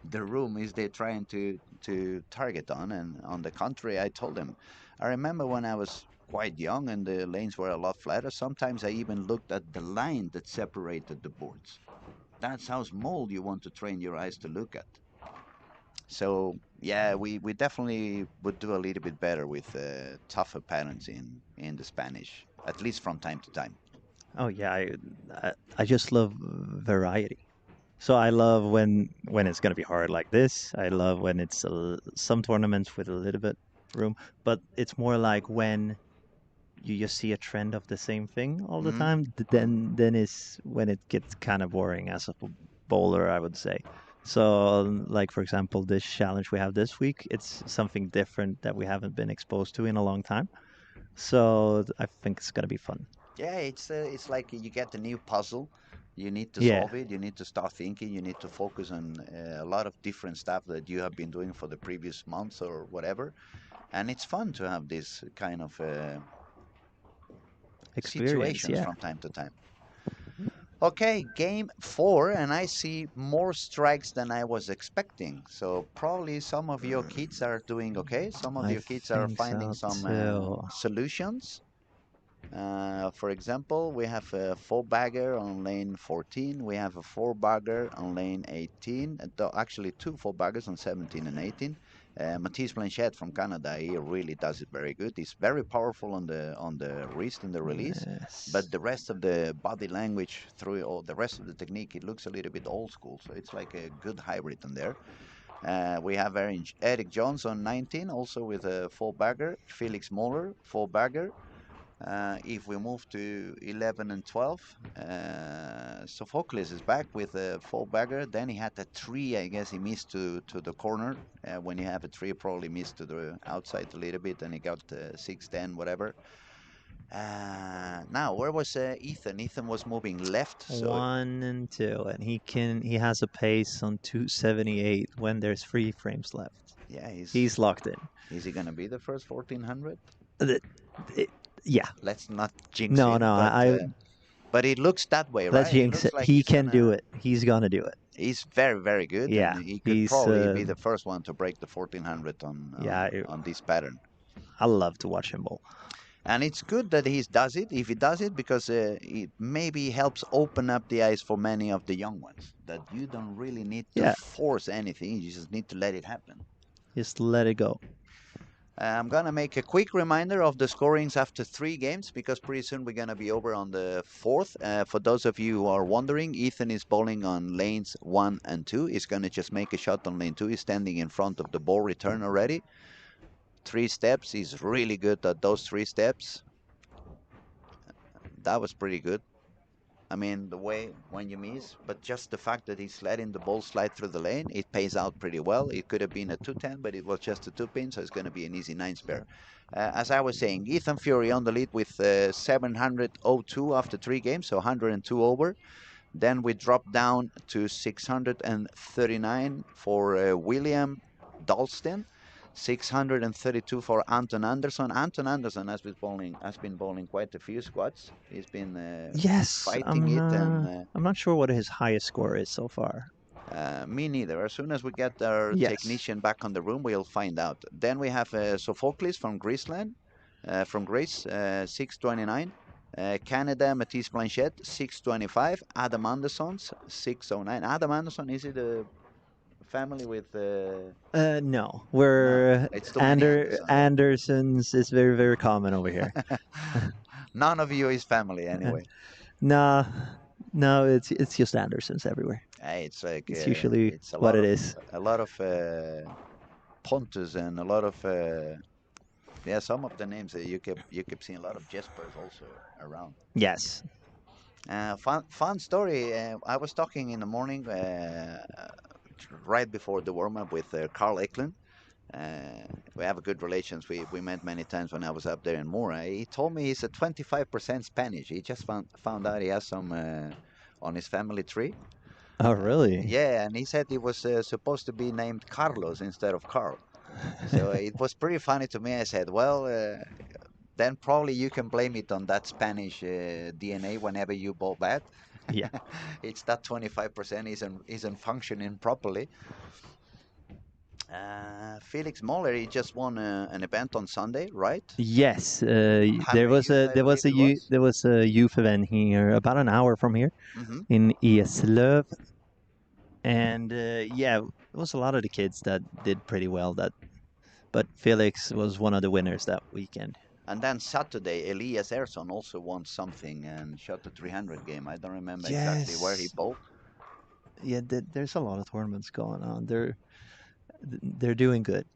the room is they're trying to target on. And on the contrary, I told them, I remember when I was quite young and the lanes were a lot flatter. Sometimes I even looked at the line that separated the boards. That's how small you want to train your eyes to look at. So yeah, we definitely would do a little bit better with tougher patterns in the Spanish at least from time to time. Oh yeah, I just love variety. So I love when it's gonna be hard like this. I love when it's some tournaments with a little bit room, but it's more like when you just see a trend of the same thing all the Hmm. time. Then is when it gets kind of boring as a bowler, I would say. So like for example, this challenge we have this week, it's something different that we haven't been exposed to in a long time. So I think it's gonna be fun. Yeah, it's like you get a new puzzle. You need to Yeah, solve it. You need to start thinking. You need to focus on a lot of different stuff that you have been doing for the previous months or whatever. And it's fun to have this kind of experience. situations Yeah. from time to time. Okay, game four, and I see more strikes than I was expecting. So probably some of your kids are doing okay. Some of I your kids are think finding so some too. solutions. For example, we have a four bagger on lane 14. We have a four bagger on lane 18. Actually, two four baggers on 17 and 18. Matisse Blanchette from Canada, he really does it very good. He's very powerful on the wrist and the release, Yes. but the rest of the body language through all the rest of the technique, it looks a little bit old school. So it's like a good hybrid in there. We have Eric Jones on 19, also with a four bagger. Felix Moller, four bagger. If we move to 11 and 12, Sophocles is back with a full bagger. Then he had a three, I guess he missed to the corner. When you have a three, probably missed to the outside a little bit, and he got 6, 10, whatever. Now, where was Ethan? Ethan was moving left, so 1 and 2, and he has a pace on 278 when there's 3 frames left. yeah, He's locked in. is he gonna be the first 1400? Th- it- yeah, Let's not jinx no, him, no, I but it looks that way, let's right? It jinx looks it. like He he's can do gonna. it. He's gonna do it. He's very, very good, and Yeah, he could he's probably be the first one to break the 1400 yeah. on this pattern. I love to watch him bowl. And it's good that he does it, if he does it, because it maybe helps open up the eyes for many of the young ones. That you don't really need to Yeah, force anything; you just need to let it happen. just let it go. I'm gonna make a quick reminder of the scorings after 3 games because pretty soon we're gonna be over on the fourth. For those of you who are wondering, Ethan is bowling on lanes 1 and 2. He's gonna just make a shot on lane 2. He's standing in front of the ball return already. 3 steps. He's really good at those 3 steps. That was pretty good. I mean, the way when you miss, but just the fact that he's letting the ball slide through the lane, it pays out pretty well. It could have been a 210, but it was just a 2 pin, so it's going to be an easy 9 spare. As I was saying, Ethan Fury on the lead with 702 after 3 games, so 102 over. Then we drop down to 639 for William Dalston. 632 for Anton Anderson. Anton Anderson has been bowling quite a few squats. He's been Yes, fighting it, and I'm not sure what his highest score is so far. me neither. As soon as we get our Yes. technician back on the room, we'll find out. Then we have Sophocles from Greece, 629. Canada, Matisse Blanchette, 625. Adam Anderson's 609. Adam Anderson, is it a family with? No, No, we're it's too many Andersons. Andersons is very very common over here. None of you is family anyway. Nah, no, it's just Andersons everywhere. It's like It's usually it's what it is. a lot of Pontus and a lot of yeah, some of the names that you kept seeing a lot of Jespers also around. Yes. Fun story. I was talking in the morning, right before the warm up with Carl Eklund. We have a good relations. We met many times when I was up there in Mora. He told me he's a 25% Spanish. He just found out he has some on his family tree. Oh, really? Yeah, and he said he was supposed to be named Carlos instead of Carl. So it was pretty funny to me. I said, well, then probably you can blame it on that Spanish DNA whenever you bowl bat. Yeah. It's that 25% isn't functioning properly. Felix Moller, he just won an event on Sunday, right? Yes. There Hammer was Youth, a I believe it was. there was a youth event here about an hour from here Hmm. in Eslöv, and yeah, it was a lot of the kids that did pretty well. But Felix was one of the winners that weekend. And then Saturday, Elias Ersson also won something and shot the 300 game. I don't remember exactly where he Yes. bowled. Yeah, there's a lot of tournaments going on. They're doing good.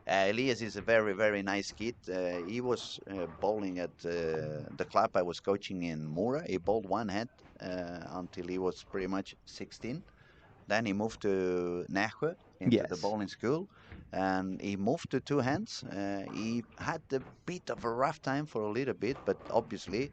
Elias is a very, very nice kid. He was bowling at the club I was coaching in Mora. He bowled one hand until he was pretty much 16. Then he moved to Nässjö into the Yes, bowling school, and he moved to two hands. He had a bit of a rough time for a little bit, but obviously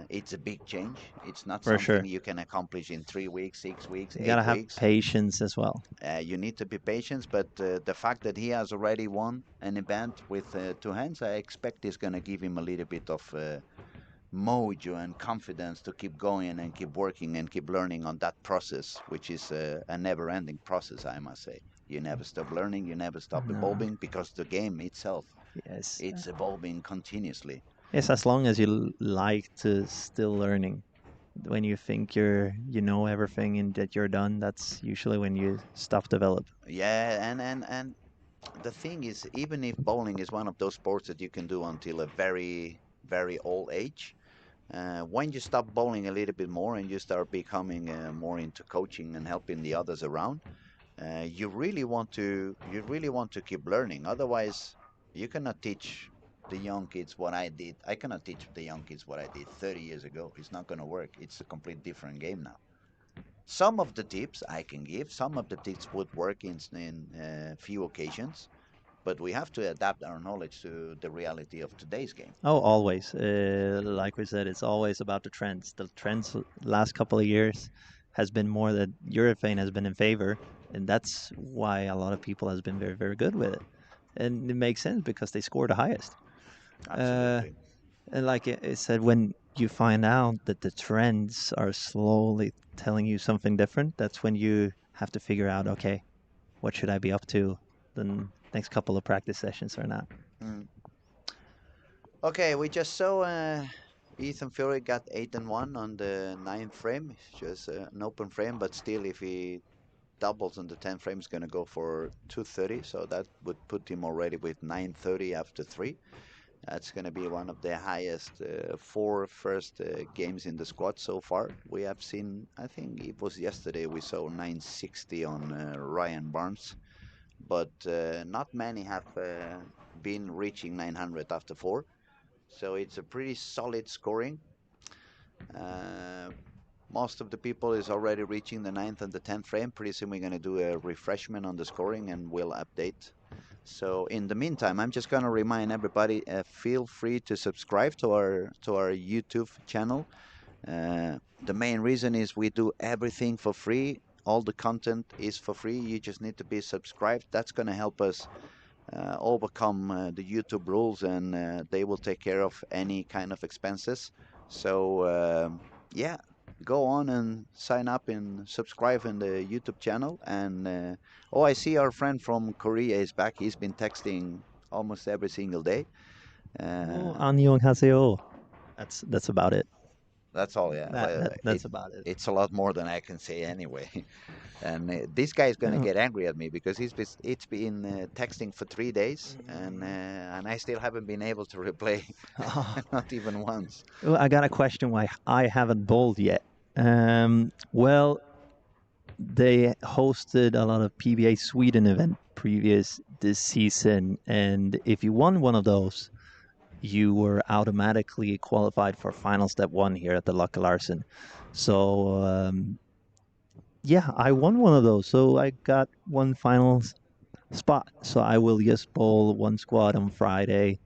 it's a big change. It's not for something sure. you can accomplish in 3 weeks, 6 weeks, You eight gotta have weeks. patience as well. You need to be patient, but the fact that he has already won an event with two hands, I expect is going to give him a little bit of mojo and confidence to keep going and keep working and keep learning on that process, which is a never-ending process, I must say. You never stop learning, you never stop No. evolving because the game itself, Yes. it's evolving continuously. Yes, as long as you like to still learning. When you think you know everything and that you're done, that's usually when you stop develop. Yeah, and the thing is, even if bowling is one of those sports that you can do until a very, very old age, when you stop bowling a little bit more and you start becoming more into coaching and helping the others around, you really want to keep learning. Otherwise, you cannot teach the young kids what I did. I cannot teach the young kids what I did 30 years ago. It's not going to work. It's a complete different game now. Some of the tips I can give, some of the tips would work in few occasions, but we have to adapt our knowledge to the reality of today's game. Oh, always. Like we said, it's always about the trends. The trends last couple of years has been more that urethane has been in favor, and that's why a lot of people has been very, very good with it. And it makes sense because they score the highest. Uh, Absolutely. and like it said, when you find out that the trends are slowly telling you something different, that's when you have to figure out, okay, what should I be up to the next couple of practice sessions or not? Mm. Okay, we just saw Ethan Fury got 8-1 on the ninth frame. It's just an open frame, but still, if he doubles on the 10th frame, he's going to go for 230. So that would put him already with 930 after three. That's going to be one of the highest four first games in the squad so far. We have seen, I think it was yesterday, we saw 960 on Ryan Barnes, but not many have been reaching 900 after four. So it's a pretty solid scoring. Uh, most of the people is already reaching the ninth and the 10th frame. Pretty soon we're going to do a refreshment on the scoring and we'll update. So in the meantime, I'm just going to remind everybody, feel free to subscribe to our YouTube channel. The main reason is we do everything for free. All the content is for free. You just need to be subscribed. That's going to help us overcome the YouTube rules, and they will take care of any kind of expenses. So yeah, go on and sign up and subscribe in the YouTube channel. And oh, I see our friend from Korea is back. He's been texting almost every single day. Oh, Uh, 안녕하세요. That's about it. that's all. Yeah, That's about it. it's a lot more than I can say anyway. And this guy is gonna Oh, get angry at me because it's been texting for 3 days, and I still haven't been able to reply, oh. not even once. Well, I got a question why I haven't bowled yet. Well, they hosted a lot of PBA Sweden event previous this season, and if you won one of those, you were automatically qualified for final step one here at the Larsen. So yeah, I won one of those, so I got one final spot. So I will just bowl one squad on Friday,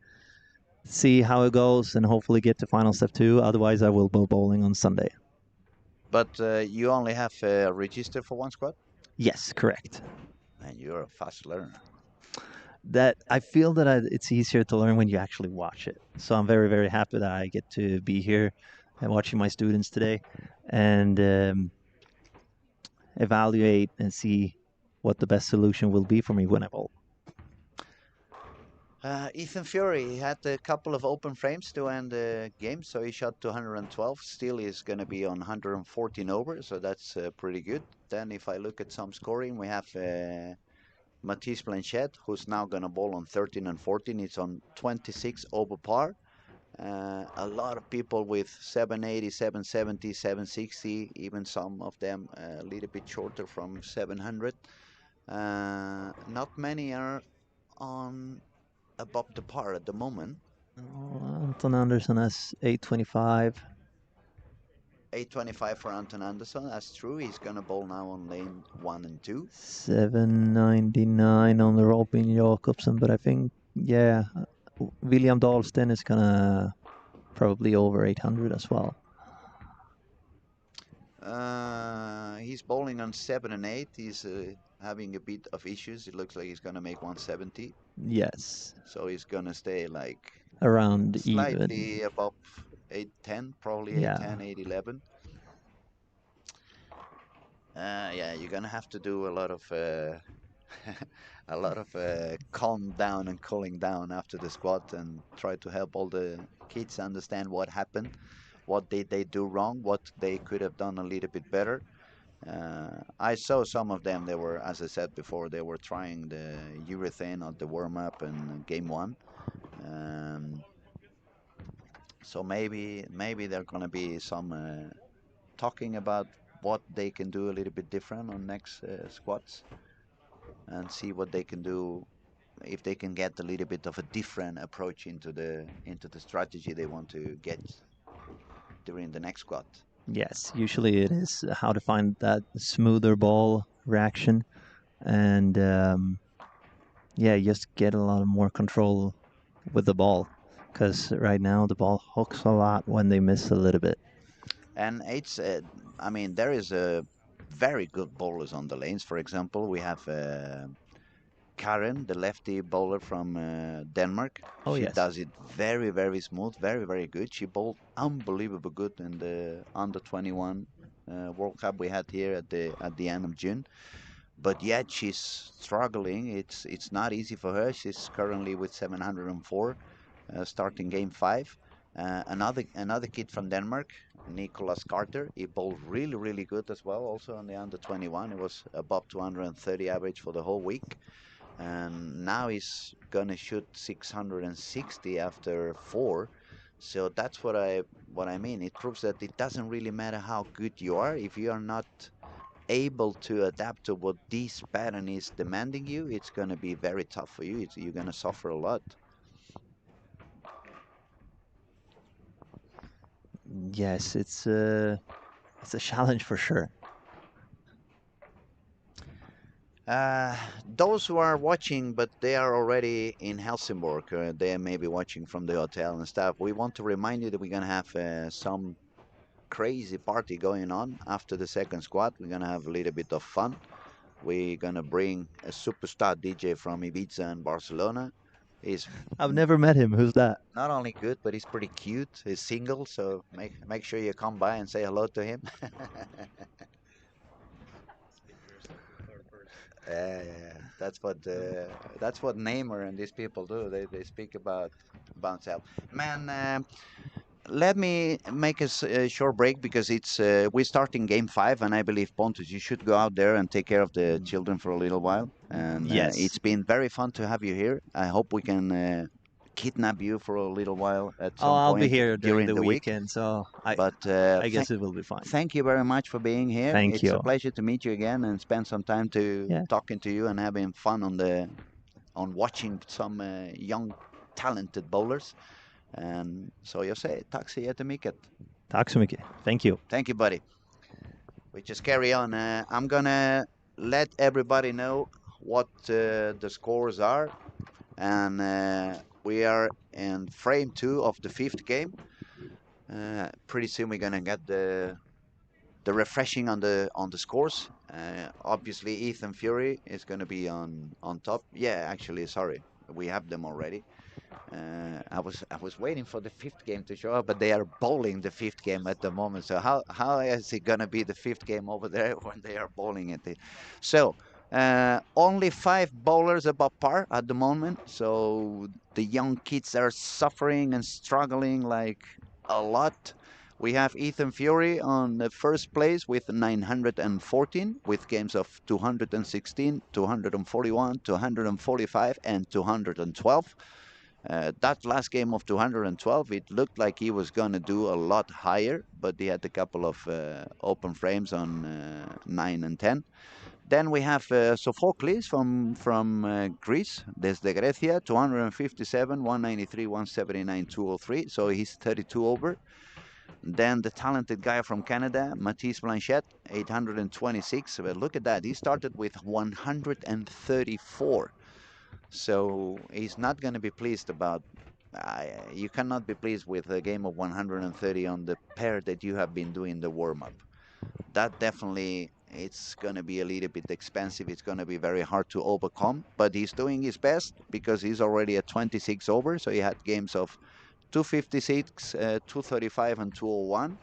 see how it goes, and hopefully get to final step two. Otherwise, I will go bowling on Sunday. But you only have registered for one squad, Yes, correct. and you're a fast learner. That I feel that it's easier to learn when you actually watch it. So I'm very, very happy that I get to be here and watching my students today and evaluate and see what the best solution will be for me when I bowl. Ethan Fury he had a couple of open frames to end the game, so he shot 212. Still is going to be on 114 over, so that's pretty good. Then if I look at some scoring, we have Matisse Blanchette, who's now going to bowl on 13 and 14. It's on 26 over par. A lot of people with 780, 770, 760, even some of them a little bit shorter from 700. Not many are on above the par at the moment. Anton Anderson has 825. 825 for Anton Anderson. That's true. He's gonna bowl now on lane 1 and 2. 799 on the Robin Jacobsen, but I think, yeah, William Dahlsten is gonna probably over 800 as well. He's bowling on 7 and 8. He's having a bit of issues. It looks like he's gonna make 170. Yes. So he's gonna stay like around slightly even. above 810, probably Yeah. 810, 811. Yeah, you're gonna have to do a lot of a lot of calm down and cooling down after the squat and try to help all the kids understand what happened, what did they do wrong, what they could have done a little bit better. I saw some of them. They were, as I said before, they were trying the urethane at the warm up and game one. Um, so maybe there gonna be some talking about what they can do a little bit different on next squats and see what they can do if they can get a little bit of a different approach into the strategy they want to get during the next squat. Yes, usually it is how to find that smoother ball reaction, and yeah, just get a lot more control with the ball. Because right now the ball hooks a lot when they miss a little bit. And it's, I mean, there is a very good bowlers on the lanes. For example, we have Karen, the lefty bowler from Denmark. Oh, She yes. does it very, very smooth, very, very good. She bowled unbelievable good in the under 21 World Cup we had here at the end of June. But yet she's struggling. It's not easy for her. She's currently with 704, starting game 5. Another kid from Denmark, Nicholas Carter, he bowled really, really good as well. Also on the under 21, it was above 230 average for the whole week, and now he's gonna shoot 660 after 4. So that's what I mean. It proves that it doesn't really matter how good you are if you are not able to adapt to what this pattern is demanding you. It's gonna be very tough for you. You're gonna suffer a lot. Yes, it's a challenge for sure. Those who are watching, but they are already in Helsingborg, they may be watching from the hotel and stuff. We want to remind you that we're gonna have some crazy party going on after the second squad. We're gonna have a little bit of fun. We're gonna bring a superstar DJ from Ibiza and Barcelona. He's I've never met him. Who's that? not only good, but he's pretty cute. He's single, so make sure you come by and say hello to him. Yeah, that's what Neymar and these people do. They speak about themselves. Man, let me make a short break because it's we're starting game 5, and I believe Pontus, you should go out there and take care of the children for a little while. And Yes. it's been very fun to have you here. I hope we can kidnap you for a little while at some I'll be point here during during the week. weekend, so But I guess it will be fine. thank you very much for being here. Thank It's a you. pleasure to meet you again and spend some time to Yeah. talking to you and having fun on watching some young talented bowlers. And så jag säger tack så jättemycket. Tack så mycket. Thank you. Thank you, buddy. We just carry on. I'm gonna let everybody know what the scores are, and we are in frame 2 of the 5th game. Pretty soon we're gonna get the refreshing on the scores. Obviously, Ethan Fury is gonna be on top. Yeah, actually, sorry, we have them already. I was waiting for the 5th game to show up, but they are bowling the 5th game at the moment. So how is it gonna be the 5th game over there when they are bowling it? So only 5 bowlers above par at the moment. So the young kids are suffering and struggling like a lot. We have Ethan Fury on the first place with 914, with games of 216, 241, 245, and 212. That last game of 212, it looked like he was going to do a lot higher, but he had a couple of open frames on 9 and 10. Then we have Sophocles from Greece, desde Grecia, 257, 193, 179, 203. So he's 32 over. Then the talented guy from Canada, Mathis Blanchette, 826. But look at that. He started with 134. So he's not going to be pleased about. You cannot be pleased with a game of 130 on the pair that you have been doing the warm up. That definitely, it's going to be a little bit expensive. It's going to be very hard to overcome. But he's doing his best because he's already at 26 over. So he had games of 256, 235, and 201.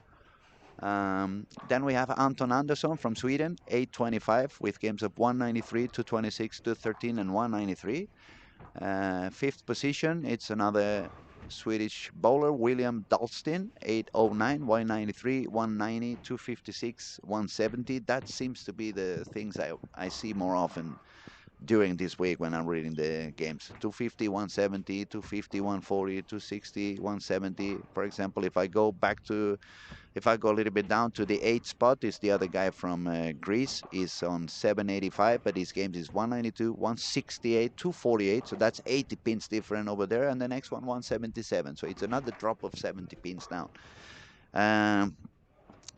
Then we have Anton Andersson from Sweden, 825, with games of 193, 226, 213, and 193. Fifth position, it's another Swedish bowler, William Dalstin, 809, 193, 190, 256, 170. That seems to be the things I see more often during this week when I'm reading the games. 250, 170, 250, 140, 260, 170. For example, if I go a little bit down to the 8th spot, is the other guy from Greece. Is on 785, but his games is 192, 168, 248. So that's 80 pins different over there. And the next one, 177. So it's another drop of 70 pins down.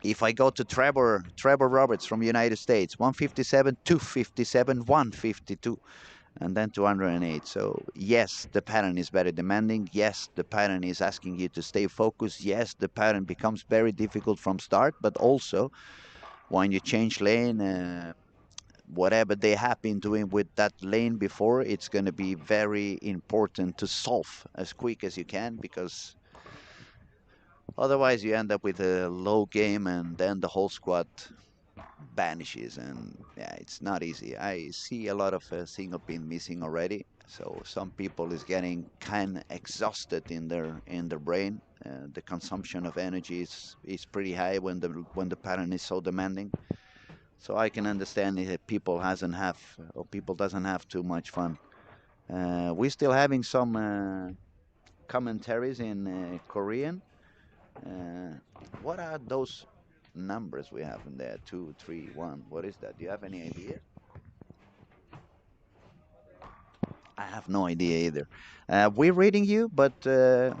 If I go to Trevor Roberts from United States, 157, 257, 152, and then 208. So yes, the pattern is very demanding. Yes, the pattern is asking you to stay focused. Yes, the pattern becomes very difficult from start, but also when you change lane, whatever they have been doing with that lane before, it's going to be very important to solve as quick as you can, because otherwise you end up with a low game and then the whole squad vanishes, and yeah, it's not easy. I see a lot of single pin missing already, so some people is getting kind of exhausted in their brain. The consumption of energy is pretty high when the pattern is so demanding. So I can understand if people doesn't have too much fun. We're still having some commentaries in Korean. Uh, what are those numbers we have in there? 2, 3, 1. What is that? Do you have any idea? I have no idea either. We're reading you, but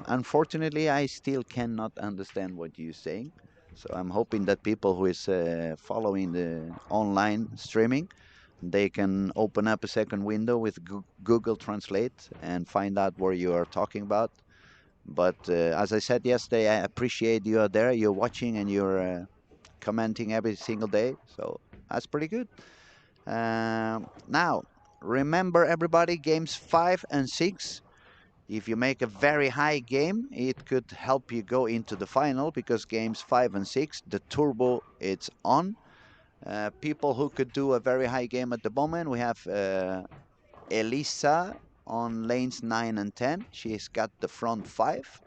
unfortunately, I still cannot understand what you're saying. So I'm hoping that people who is following the online streaming, they can open up a second window with Google Translate and find out what you are talking about. But as I said yesterday, I appreciate you are there, you're watching, and you're commenting every single day. So that's pretty good. Now, remember everybody, games 5 and 6. If you make a very high game, it could help you go into the final, because games 5 and 6, the turbo, it's on. People who could do a very high game at the moment, we have Elisa on lanes 9 and 10. She's got the front 5.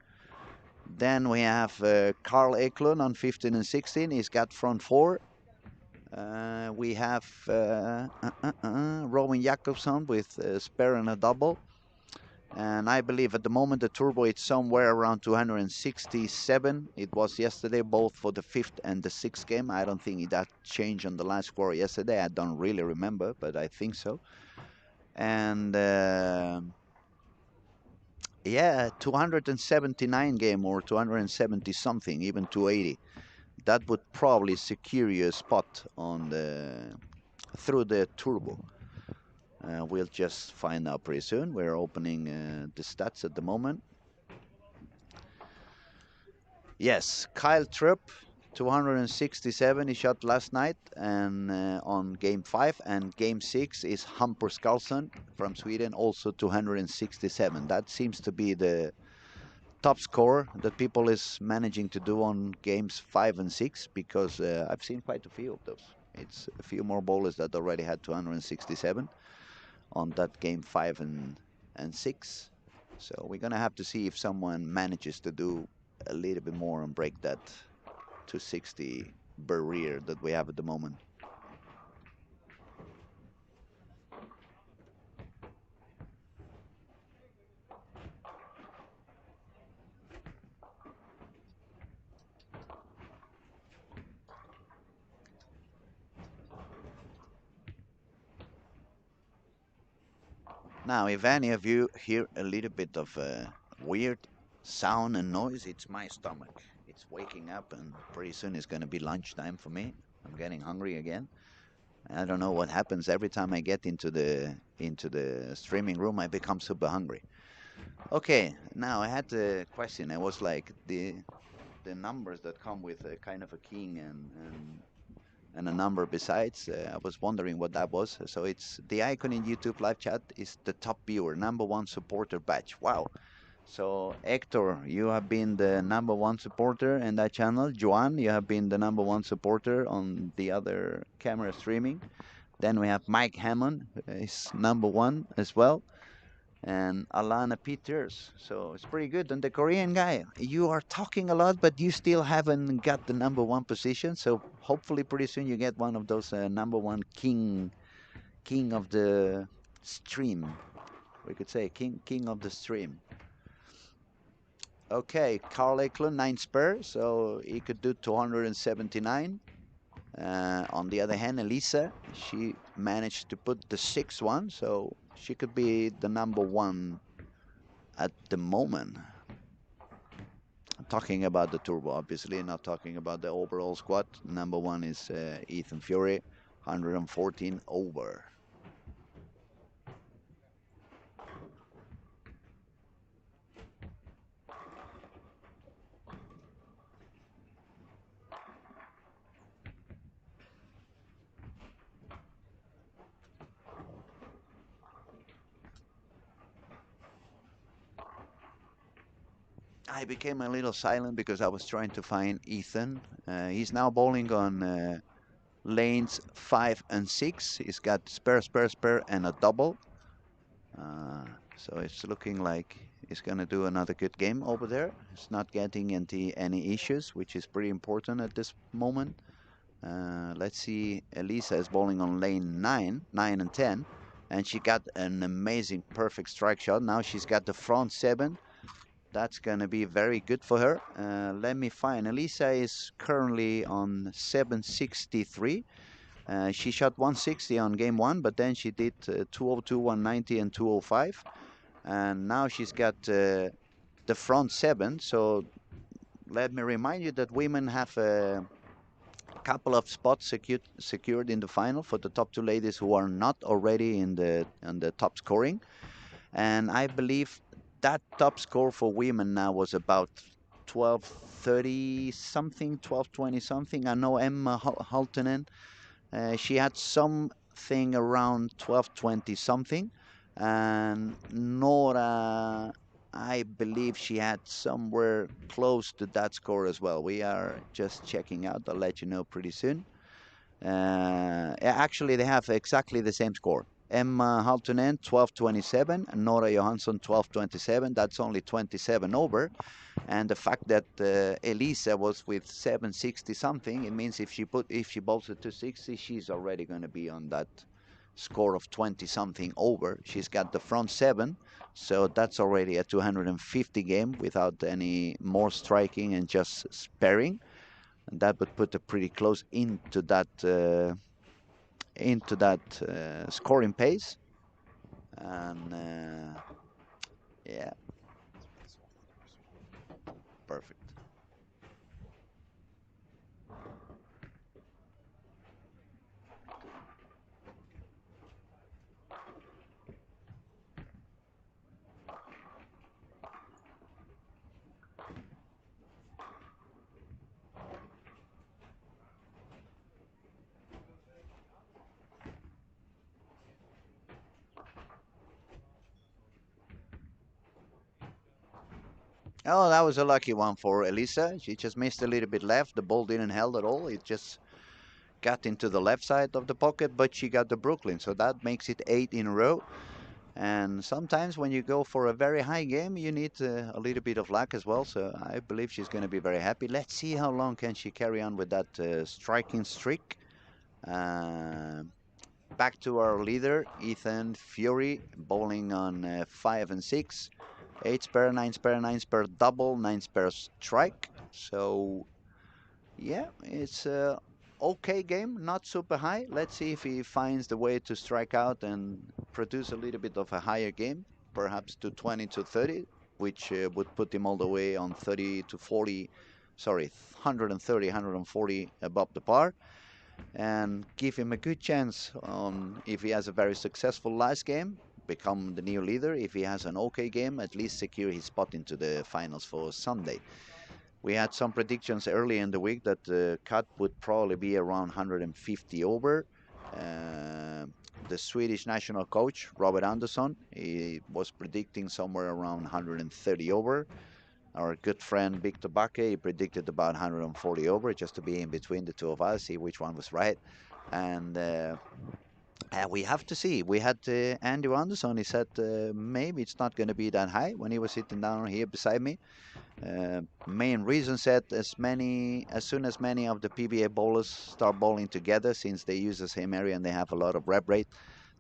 Then we have Carl Eklund on 15 and 16. He's got front 4. We have Robin Jakobsson with a spare and a double. And I believe at the moment the turbo is somewhere around 267. It was yesterday, both for the 5th and the 6th game. I don't think that changed on the last score yesterday. I don't really remember, but I think so. And yeah, 279 game, or 270 something, even 280. That would probably secure you a spot on through the turbo. We'll just find out pretty soon. We're opening the stats at the moment. Yes, Kyle Trupp, 267 he shot last night, and on game 5, and game 6 is Hampus Karlsson from Sweden, also 267. That seems to be the top score that people is managing to do on games 5 and 6, because I've seen quite a few of those. It's a few more bowlers that already had 267 on that game 5 and 6. So we're gonna have to see if someone manages to do a little bit more and break that 260 barrier that we have at the moment. Now, if any of you hear a little bit of weird sound and noise, it's my stomach. It's waking up, and pretty soon it's going to be lunchtime for me. I'm getting hungry again. I don't know what happens every time I get into the streaming room. I become super hungry. Okay, now I had a question. I was like the numbers that come with a kind of a king and a number besides. I was wondering what that was. So it's the icon in YouTube live chat is the top viewer, #1 supporter badge. Wow. So Hector, you have been the #1 supporter in that channel. Joan, you have been the #1 supporter on the other camera streaming. Then we have Mike Hammond, is #1 as well, and Alana Peters. So it's pretty good. And the Korean guy, you are talking a lot, but you still haven't got the #1 position. So hopefully pretty soon you get one of those #1 king of the stream. We could say king of the stream. Okay, Carl Eklund, 9 spur, so he could do 279. On the other hand, Elisa, she managed to put the 6-1, so she could be the #1 at the moment. I'm talking about the turbo, obviously, not talking about the overall squad. #1 is Ethan Fury, 114 over. I became a little silent because I was trying to find Ethan. He's now bowling on lanes 5 and 6. He's got spare, spare, spare, and a double. So it's looking like he's going to do another good game over there. He's not getting any issues, which is pretty important at this moment. Let's see, Elisa is bowling on lane 9 and 10, and she got an amazing perfect strike shot. Now she's got the front 7. That's going to be very good for her. Let me find. Elisa is currently on 763. She shot 160 on game 1, but then she did 202, 190, and 205. And now she's got the front 7. So let me remind you that women have a couple of spots secured in the final for the top 2 ladies who are not already in the top scoring. And I believe that top score for women now was about 1230 something, 1220 something. I know Emma Haltonen, she had something around 1220 something, and Nora, I believe she had somewhere close to that score as well. We are just checking out. I'll let you know pretty soon. Actually, they have exactly the same score. Emma Haltonen, 1227, and Nora Johansson, 1227. That's only 27 over. And the fact that Elisa was with 760 something, it means if she bowls at 260, she's already going to be on that score of 20 something over. She's got the front 7, so that's already a 250 game without any more striking and just sparing. And that would put her pretty close into that scoring pace. And yeah, perfect. Oh, that was a lucky one for Elisa. She just missed a little bit left. The ball didn't held at all. It just got into the left side of the pocket, but she got the Brooklyn. So that makes it 8 in a row. And sometimes when you go for a very high game, you need a little bit of luck as well. So I believe she's going to be very happy. Let's see how long can she carry on with that striking streak. Uh, Back to our leader, Ethan Fury, bowling on 5 and 6. 8 spare, 9 spare, 9 spare double, 9 spare strike. So yeah, it's a okay game, not super high. Let's see if he finds the way to strike out and produce a little bit of a higher game, perhaps to 20 to 30, which would put him all the way on 30 to 40, sorry, 130, 140 above the par, and give him a good chance on if he has a very successful last game, become the new leader. If he has an okay game, at least secure his spot into the finals for Sunday. We had some predictions early in the week that the cut would probably be around 150 over. Uh, the Swedish national coach, Robert Andersson, he was predicting somewhere around 130 over. Our good friend Victor Backe, he predicted about 140 over, just to be in between the two of us, see which one was right. And we have to see. We had Andrew Anderson, he said maybe it's not going to be that high when he was sitting down here beside me. Main reason said as soon as many of the PBA bowlers start bowling together, since they use the same area and they have a lot of rep rate,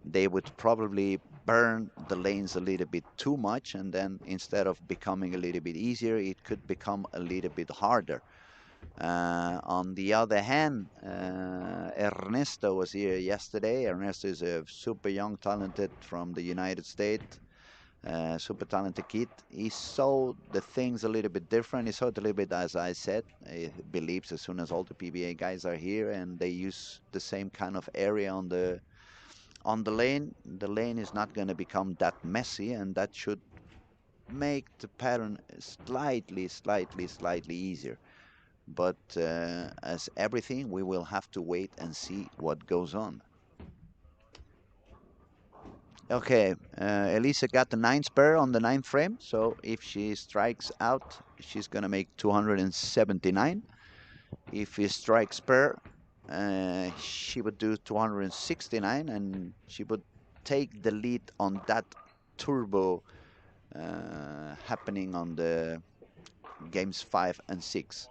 they would probably burn the lanes a little bit too much, and then instead of becoming a little bit easier, it could become a little bit harder. On the other hand, Ernesto was here yesterday. Ernesto is a super young, talented from the United States. Super talented kid. He saw the things a little bit different. He saw it a little bit, as I said. He believes as soon as all the PBA guys are here and they use the same kind of area on the lane, the lane is not going to become that messy, and that should make the pattern slightly easier. But as everything, we will have to wait and see what goes on. Okay, Elisa got the 9 spare on the 9th frame, so if she strikes out, she's gonna make 279. If he strikes spare, she would do 269, and she would take the lead on that turbo happening on the games 5 and 6.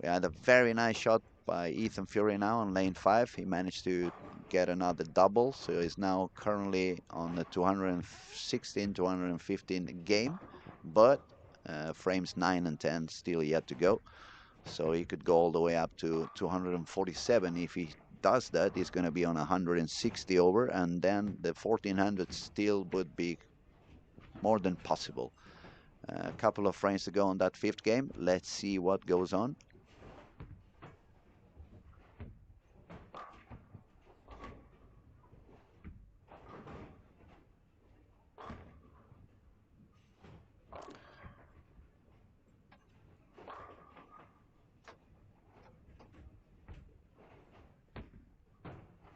We had a very nice shot by Ethan Fury now on lane 5. He managed to get another double, so he's now currently on the 216, 215 game, but frames 9 and 10 still yet to go. So he could go all the way up to 247. If he does that, he's going to be on 160 over, and then the 1400 still would be more than possible. A couple of frames to go on that 5th game. Let's see what goes on.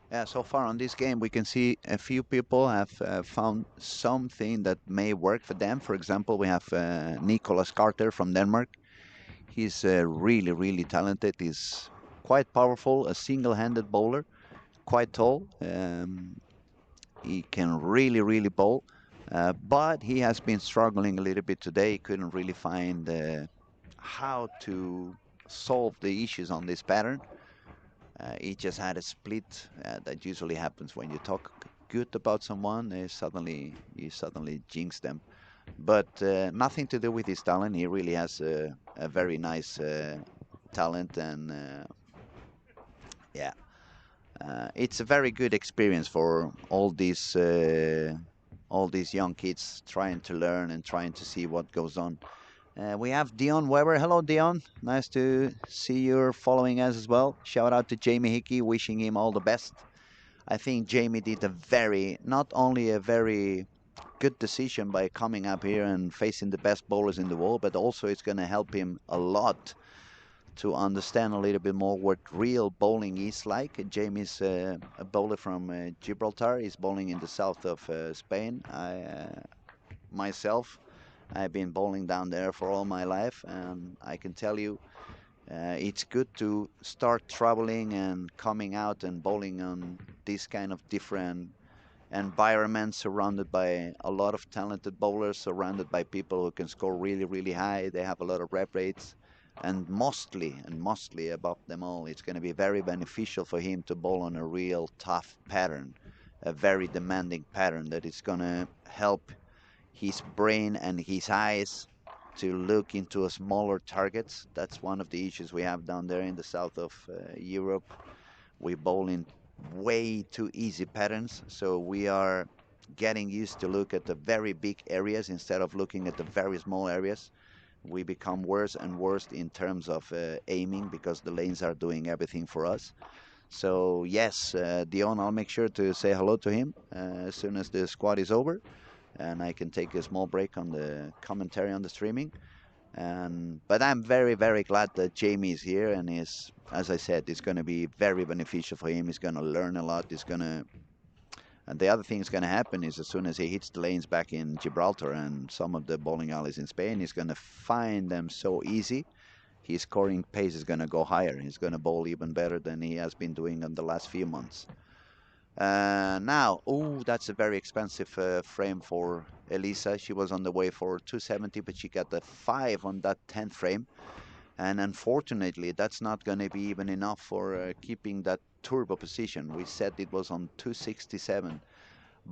Yeah, so far on this game, we can see a few people have found something that may work for them. For example, we have Nicholas Carter from Denmark. He's really talented. He's quite powerful, a single-handed bowler, quite tall. He can really bowl, but he has been struggling a little bit today. He couldn't really find how to solve the issues on this pattern. He just had a split that usually happens when you talk good about someone. You suddenly jinx them. But nothing to do with his talent. He really has a very nice talent, and yeah, it's a very good experience for all these young kids trying to learn and trying to see what goes on. We have Dion Weber. Hello, Dion. Nice to see you're following us as well. Shout out to Jamie Hickey, wishing him all the best. I think Jamie did not only a very good decision by coming up here and facing the best bowlers in the world, but also it's going to help him a lot to understand a little bit more what real bowling is like. Jamie's a bowler from Gibraltar. He's bowling in the south of Spain. Myself, I've been bowling down there for all my life, and I can tell you it's good to start traveling and coming out and bowling on these kind of different environment, surrounded by a lot of talented bowlers, surrounded by people who can score really, really high. They have a lot of rep rates. And mostly above them all, it's going to be very beneficial for him to bowl on a real tough pattern, a very demanding pattern that is going to help his brain and his eyes to look into a smaller targets. That's one of the issues we have down there in the south of Europe. We bowl in way too easy patterns, so we are getting used to look at the very big areas instead of looking at the very small areas. We become worse and worse in terms of aiming because the lanes are doing everything for us. So yes, Dion, I'll make sure to say hello to him as soon as the squad is over, and I can take a small break on the commentary on the streaming. But I'm very, very glad that Jamie is here, and is, as I said, it's going to be very beneficial for him. He's going to learn a lot. And the other thing that's going to happen is as soon as he hits the lanes back in Gibraltar and some of the bowling alleys in Spain, he's going to find them so easy. His scoring pace is going to go higher. He's going to bowl even better than he has been doing in the last few months. Now, oh, that's a very expensive frame for Elisa. She was on the way for 270, but she got a 5 on that 10th frame. And unfortunately, that's not going to be even enough for keeping that turbo position. We said it was on 267.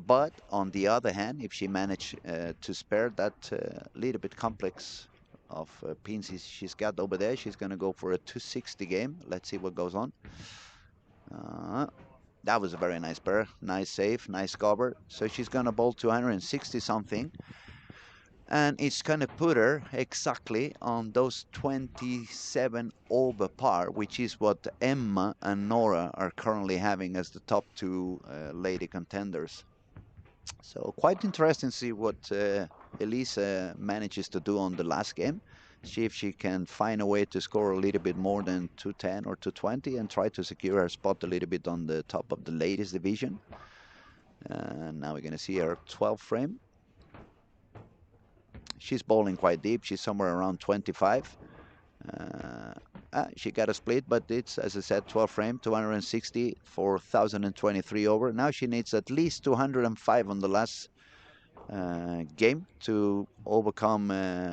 But on the other hand, if she managed to spare that little bit complex of pins she's got over there, she's going to go for a 260 game. Let's see what goes on. That was a very nice pair. Nice save, nice cover. So she's going to bowl 260 something. And it's going to put her exactly on those 27 over par, which is what Emma and Nora are currently having as the top two lady contenders. So quite interesting to see what Elisa manages to do on the last game. See if she can find a way to score a little bit more than 210 or 220 and try to secure her spot a little bit on the top of the ladies division. Now we're going to see her 12 frame. She's bowling quite deep. She's somewhere around 25. She got a split, but it's, as I said, 12 frame, 260 for 1,023 over. Now she needs at least 205 on the last game to overcome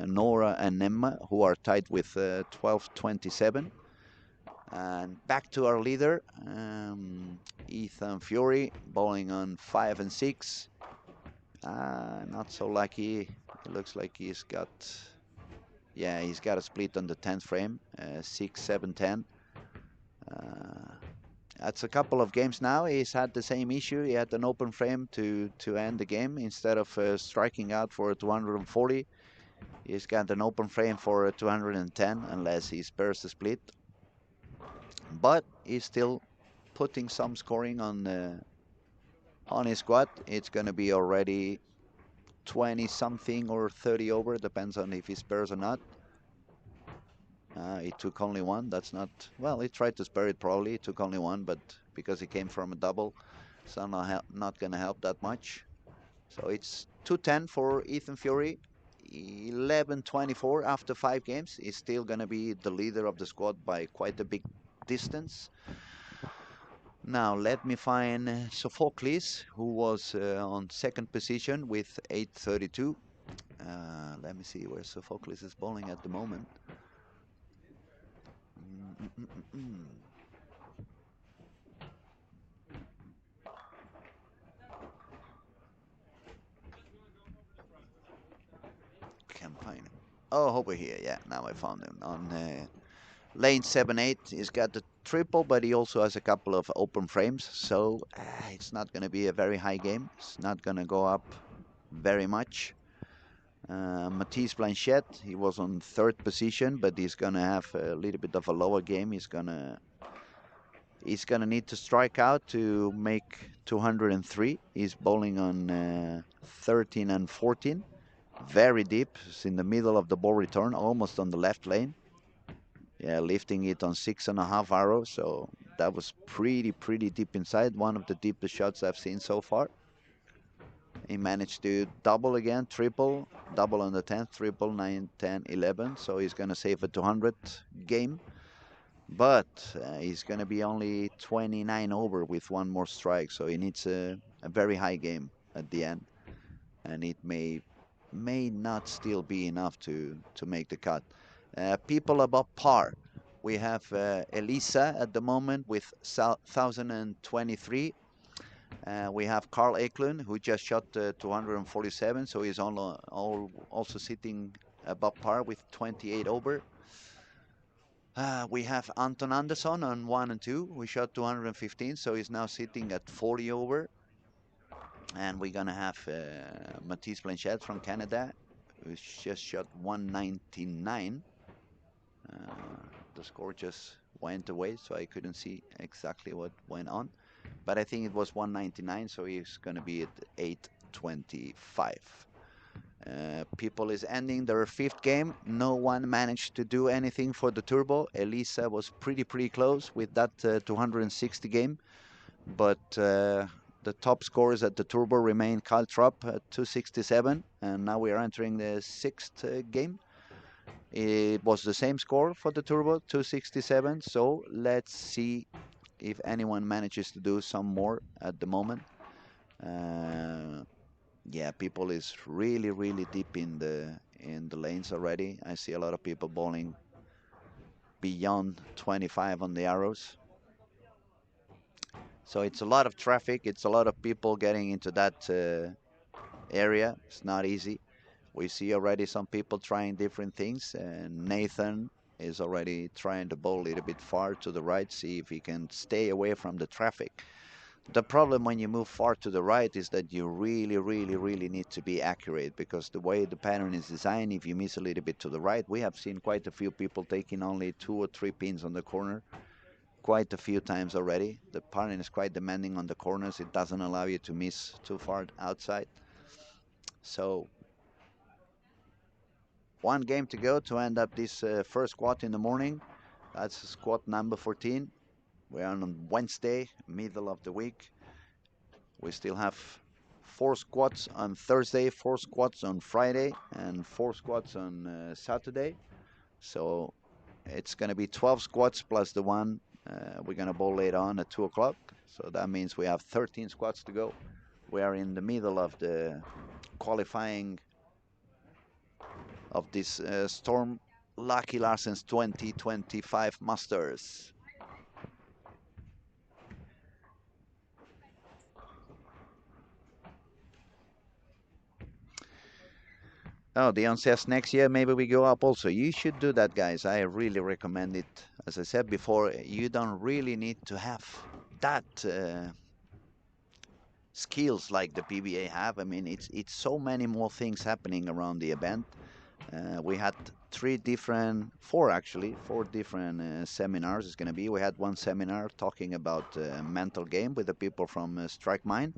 Nora and Emma, who are tied with 1227. And back to our leader, Ethan Fury, bowling on 5 and 6. Not so lucky. It looks like he's got, yeah, he's got a split on the 10th frame, 6, 7, 10. That's a couple of games now. He's had the same issue. He had an open frame to end the game. Instead of striking out for 240, he's got an open frame for 210 unless he spares the split. But he's still putting some scoring on his squad. It's going to be already 20 something or 30 over, depends on if he spares or not. He took only one. That's not, well, he tried to spare it probably. He took only one, but because he came from a double, it's not going to help that much. So it's 210 for Ethan Fury. 11-24 after 5 games. He's still going to be the leader of the squad by quite a big distance. Now let me find Sophocles, who was on 2nd position with 832. Let me see where Sophocles is bowling at the moment. Can't find him. Oh, over here. Yeah, now I found him. On lane 7-8, he's got the triple, but he also has a couple of open frames. So it's not going to be a very high game. It's not going to go up very much. Matisse Blanchette, he was on 3rd position, but he's going to have a little bit of a lower game. He's going to need to strike out to make 203. He's bowling on 13 and 14. Very deep. It's in the middle of the ball return, almost on the left lane. Yeah, lifting it on 6.5 arrows. So that was pretty deep inside. One of the deepest shots I've seen so far. He managed to double again, triple, double on the 10th, triple, 9, 10, 11. So he's going to save a 200 game. but he's going to be only 29 over with one more strike, so he needs a very high game at the end, and it may not still be enough to make the cut. People above par, we have Elisa at the moment with 1023. We have Carl Eklund, who just shot 247, so he's also sitting above par with 28 over. We have Anton Andersson on 1 and 2. We shot 215, so he's now sitting at 40 over. And we're going to have Mathis Blanchette from Canada, who just shot 199. The score just went away, so I couldn't see exactly what went on. But I think it was 199, so he's going to be at 825. People is ending their fifth game. No one managed to do anything for the Turbo. Elisa was pretty close with that 260 game, but the top scores at the Turbo remain Carl Trupp at 267, and now we are entering the sixth game. It was the same score for the Turbo, 267, so let's see if anyone manages to do some more at the moment. Yeah, people is really deep in the lanes already. I see a lot of people bowling beyond 25 on the arrows. So it's a lot of traffic. It's a lot of people getting into that area. It's not easy. We see already some people trying different things. And Nathan is already trying to bowl a little bit far to the right, see if he can stay away from the traffic. The problem when you move far to the right is that you really need to be accurate, because the way the pattern is designed, if you miss a little bit to the right, we have seen quite a few people taking only 2 or 3 pins on the corner quite a few times already. The pattern is quite demanding on the corners. It doesn't allow you to miss too far outside. So one game to go to end up this first squat in the morning. That's squat number 14. We're on Wednesday, middle of the week. We still have 4 squats on Thursday, 4 squats on Friday, and 4 squats on Saturday. So it's going to be 12 squats plus the one we're going to bowl later on at 2 o'clock. So that means we have 13 squats to go. We are in the middle of the qualifying of this Storm Lucky Larsen's 2025 Masters. Oh, Dion says next year maybe we go up also. You should do that, guys. I really recommend it. As I said before, you don't really need to have that skills like the PBA have. I mean, it's so many more things happening around the event. We had 4 different seminars. It's going to be. We had one seminar talking about mental game with the people from Strike Mine.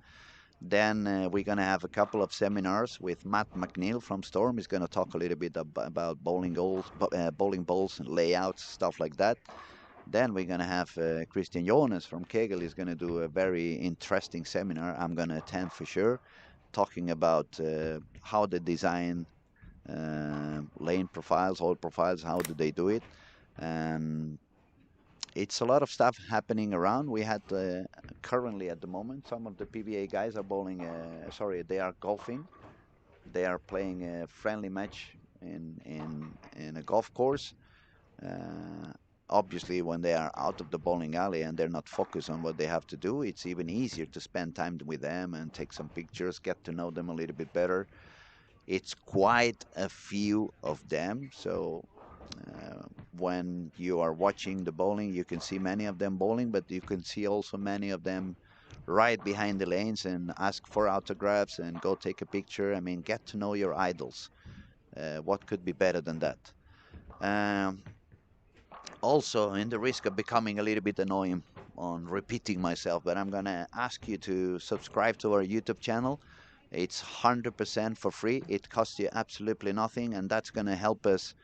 Then we're going to have a couple of seminars with Matt McNeil from Storm. He's going to talk a little bit about bowling balls and layouts, stuff like that. Then we're going to have Christian Jonas from Kegel. He's going to do a very interesting seminar. I'm going to attend for sure, talking about how they design lane profiles, hole profiles, how do they do it. And it's a lot of stuff happening around. We had currently at the moment, some of the PBA guys are bowling, they are golfing. They are playing a friendly match in a golf course. Obviously, when they are out of the bowling alley and they're not focused on what they have to do, it's even easier to spend time with them and take some pictures, get to know them a little bit better. It's quite a few of them, so when you are watching the bowling, you can see many of them bowling, but you can see also many of them right behind the lanes and ask for autographs and go take a picture. I mean, get to know your idols. What could be better than that? Also, in the risk of becoming a little bit annoying on repeating myself, but I'm gonna ask you to subscribe to our YouTube channel. It's 100% for free. It costs you absolutely nothing, and that's gonna help us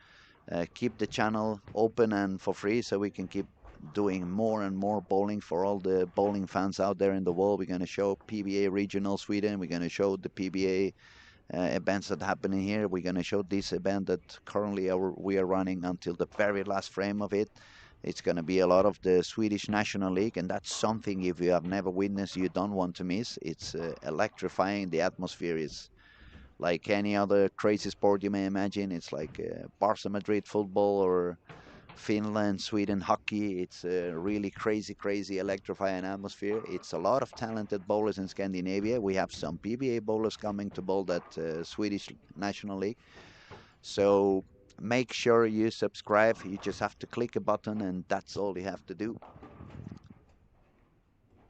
keep the channel open and for free, so we can keep doing more and more bowling for all the bowling fans out there in the world. We're gonna show PBA Regional Sweden. We're gonna show the PBA events that happen in here. We're going to show this event that currently we are running until the very last frame of it. It's going to be a lot of the Swedish National League, and that's something, if you have never witnessed, you don't want to miss. It's electrifying. The atmosphere is like any other crazy sport you may imagine. It's like Barca Madrid football or Finland, Sweden hockey. It's a really crazy, crazy electrifying atmosphere. It's a lot of talented bowlers in Scandinavia. We have some PBA bowlers coming to bowl that Swedish National League. So make sure you subscribe. You just have to click a button and that's all you have to do.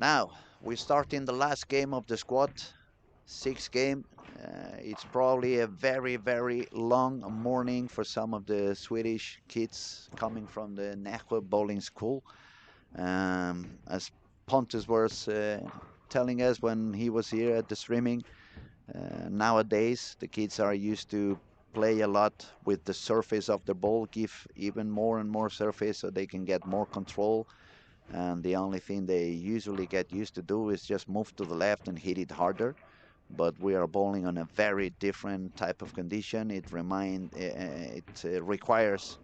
Now, we start in the last game of the squad. Sixth game. It's probably a very, very long morning for some of the Swedish kids coming from the Nässjö bowling school. As Pontus was telling us when he was here at the streaming, nowadays the kids are used to play a lot with the surface of the ball, give even more and more surface so they can get more control. And the only thing they usually get used to do is just move to the left and hit it harder. But we are bowling on a very different type of condition. It requires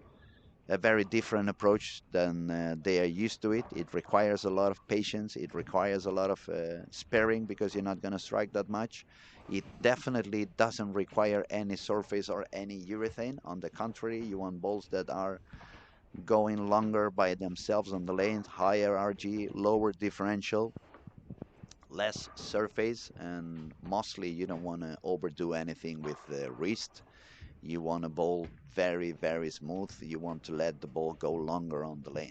a very different approach than they are used to it. It requires a lot of patience. It requires a lot of sparing because you're not going to strike that much. It definitely doesn't require any surface or any urethane. On the contrary, you want balls that are going longer by themselves on the lane, higher RG, lower differential, less surface, and mostly you don't want to overdo anything with the wrist. You want to bowl very, very smooth. You want to let the ball go longer on the lane.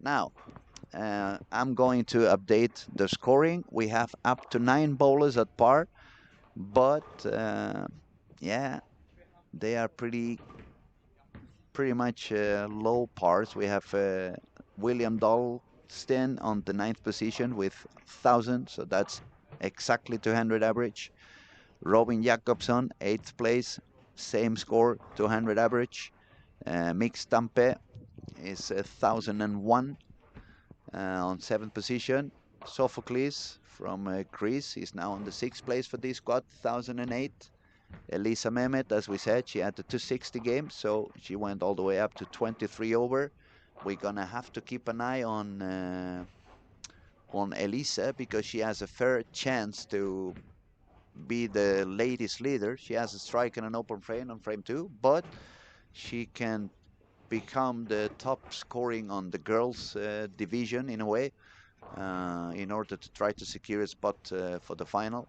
Now, I'm going to update the scoring. We have up to 9 bowlers at par, but yeah, they are pretty much low pars. We have William Dalston on the 9th position with 1,000, so that's exactly 200 average. Robin Jakobsson, 8th place, same score, 200 average. Mick Stampe is 1,001 on 7th position. Sophocles from Greece is now on the 6th place for this squad, 1,008. Elisa Mehmet, as we said, she had the 260 game, so she went all the way up to 23 over. We're gonna have to keep an eye on Elisa because she has a fair chance to be the ladies leader. She has a strike and an open frame on frame 2, but she can become the top scoring on the girls division in a way in order to try to secure a spot for the final.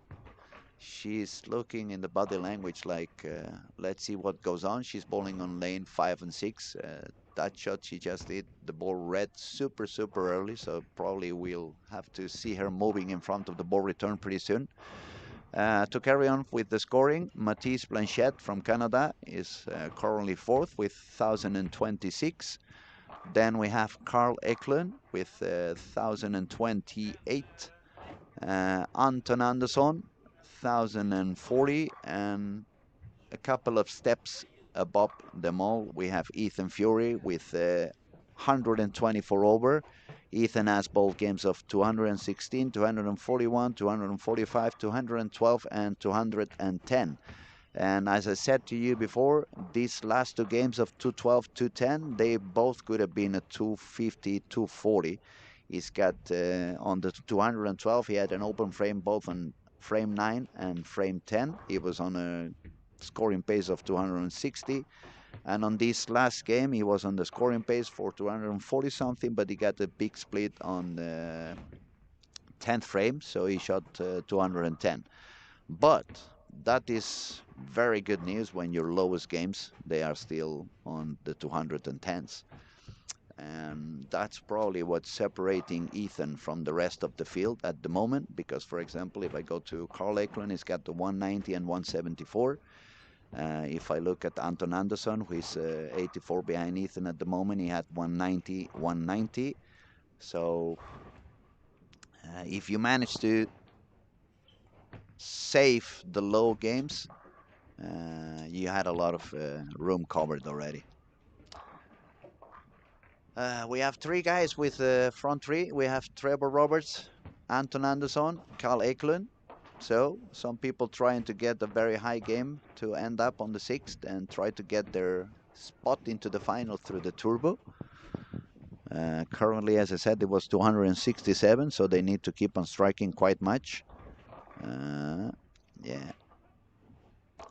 She's looking in the body language like, let's see what goes on. She's bowling on lane 5 and 6. That shot she just did, the ball read super, super early, so probably we'll have to see her moving in front of the ball return pretty soon. To carry on with the scoring, Mathis Blanchette from Canada is currently 4th with 1,026. Then we have Carl Eklund with 1,028. Anton Andersson, 1,040, and a couple of steps above them all, we have Ethan Fury with 124 over. Ethan has bowled games of 216, 241, 245, 212, and 210. And as I said to you before, these last 2 games of 212, 210, they both could have been a 250, 240. He's got on the 212, he had an open frame both on frame 9 and frame 10. He was on a scoring pace of 260. And on this last game, he was on the scoring pace for 240 something, but he got a big split on the 10th frame, so he shot 210. But that is very good news when your lowest games, they are still on the 210s. And that's probably what's separating Ethan from the rest of the field at the moment, because, for example, if I go to Carl Eklund, he's got the 190 and 174. If I look at Anton Andersson, who is 84 behind Ethan at the moment, he had 190, 190. So if you manage to save the low games, you had a lot of room covered already. We have 3 guys with front 3. We have Trevor Roberts, Anton Andersson, Carl Eklund. So some people trying to get a very high game to end up on the 6th and try to get their spot into the final through the turbo. Currently, as I said, it was 267, so they need to keep on striking quite much. Yeah,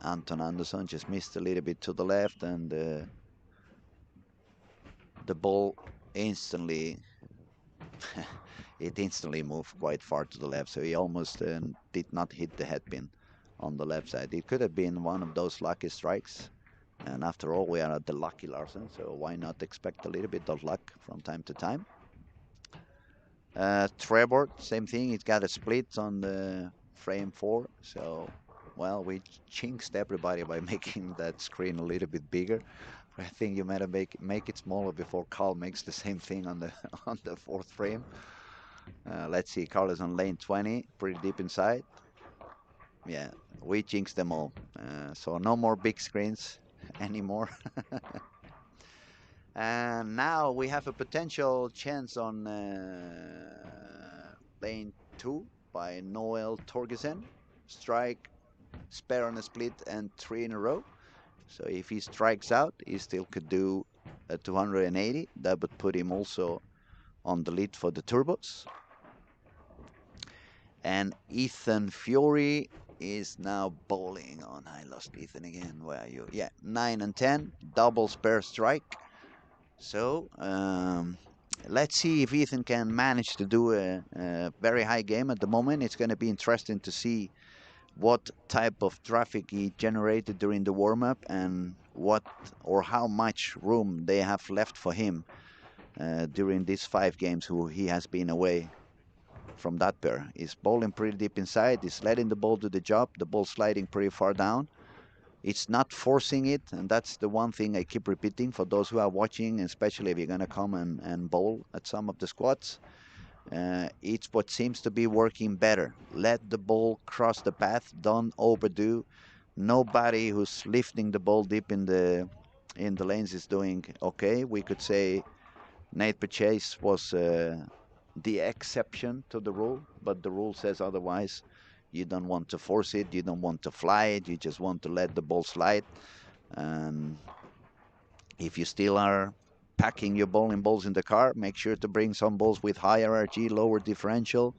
Anton Andersson just missed a little bit to the left, and the ball instantly it instantly moved quite far to the left, so he almost did not hit the headpin on the left side. It could have been one of those lucky strikes, and after all, we are at the lucky Larsen, so why not expect a little bit of luck from time to time. Trevor, same thing, it got a split on the frame 4, so well, we jinxed everybody by making that screen a little bit bigger. I think you might have make it smaller before Carl makes the same thing on the on the 4th frame. Let's see, Carl is on lane 20, pretty deep inside. Yeah, we jinxed them all. So no more big screens anymore. And now we have a potential chance on lane 2 by Noel Torgersen. Strike, spare on a split, and 3 in a row. So if he strikes out, he still could do a 280. That would put him also on the lead for the turbos. And Ethan Fury is now bowling on. I lost Ethan again. Where are you? Yeah, 9 and 10, double spare strike. So let's see if Ethan can manage to do a very high game at the moment. It's going to be interesting to see what type of traffic he generated during the warm-up and what or how much room they have left for him during these 5 games he has been away from that pair. He's bowling pretty deep inside, he's letting the ball do the job, the ball sliding pretty far down. It's not forcing it, and that's the one thing I keep repeating for those who are watching, especially if you're going to come and bowl at some of the squads. It's what seems to be working better. Let the ball cross the path, don't overdo. Nobody who's lifting the ball deep in the lanes is doing okay. We could say Nate Purchase was the exception to the rule, but the rule says otherwise. You don't want to force it, you don't want to fly it, you just want to let the ball slide. And if you still are packing your bowling balls in the car, make sure to bring some balls with higher RG, lower differential.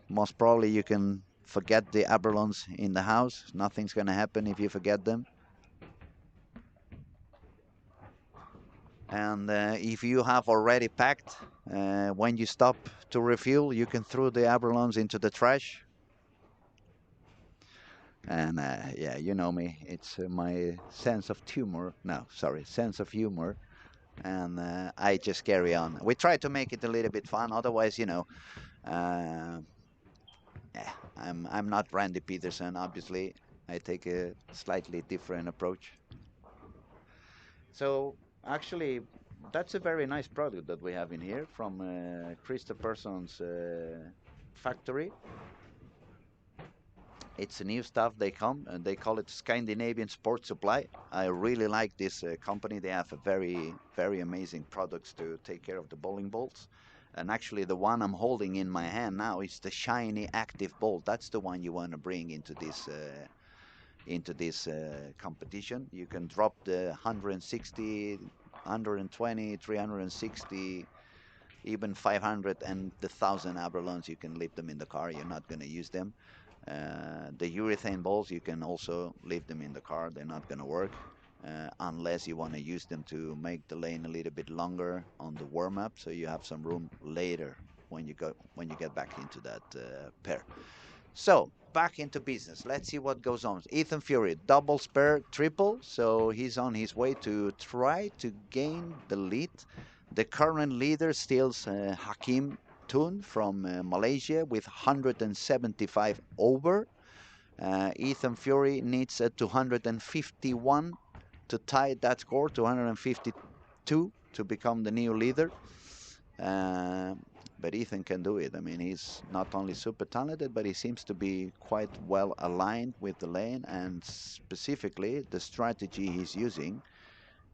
Most probably you can forget the Aberlons in the house. Nothing's going to happen if you forget them. And if you have already packed, when you stop to refuel, you can throw the Aberlons into the trash. And yeah, you know me, it's my sense of humor. No, sorry, sense of humor. And I just carry on. We try to make it a little bit fun. Otherwise, you know, yeah, I'm not Randy Peterson. Obviously, I take a slightly different approach. So actually, that's a very nice product that we have in here from Christopherson's factory. It's a new stuff they come and they call it Scandinavian Sports Supply. I really like this company. They have a very amazing products to take care of the bowling balls. And actually the one I'm holding in my hand now is the shiny active ball. That's the one you want to bring into this competition. You can drop the 160, 120, 360, even 500 and the 1,000 Aberlons. You can leave them in the car. You're not going to use them. The urethane balls, you can also leave them in the car. They're not going to work unless you want to use them to make the lane a little bit longer on the warm-up, so you have some room later when you get back into that pair. So back into business. Let's see what goes on. Ethan Fury, double spare, triple. So he's on his way to try to gain the lead. The current leader still Hakim Tun from Malaysia with 175 over. Ethan Fury needs a 251 to tie that score, 252 to become the new leader. But Ethan can do it. I mean, he's not only super talented, but he seems to be quite well aligned with the lane, and specifically the strategy he's using.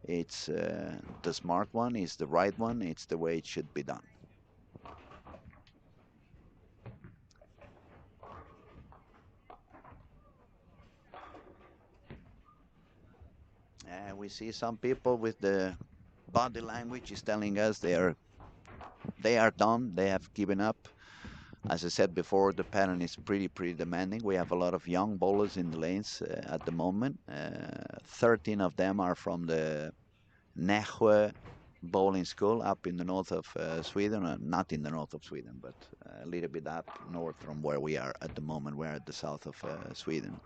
It's the smart one, it's the right one, it's the way it should be done. We see some people with the body language is telling us they are done. They have given up. As I said before, the pattern is pretty demanding. We have a lot of young bowlers in the lanes at the moment. 13 of them are from the Nässjö bowling school up in the north of Sweden, not in the north of Sweden, but a little bit up north from where we are at the moment. We're at the south of Sweden.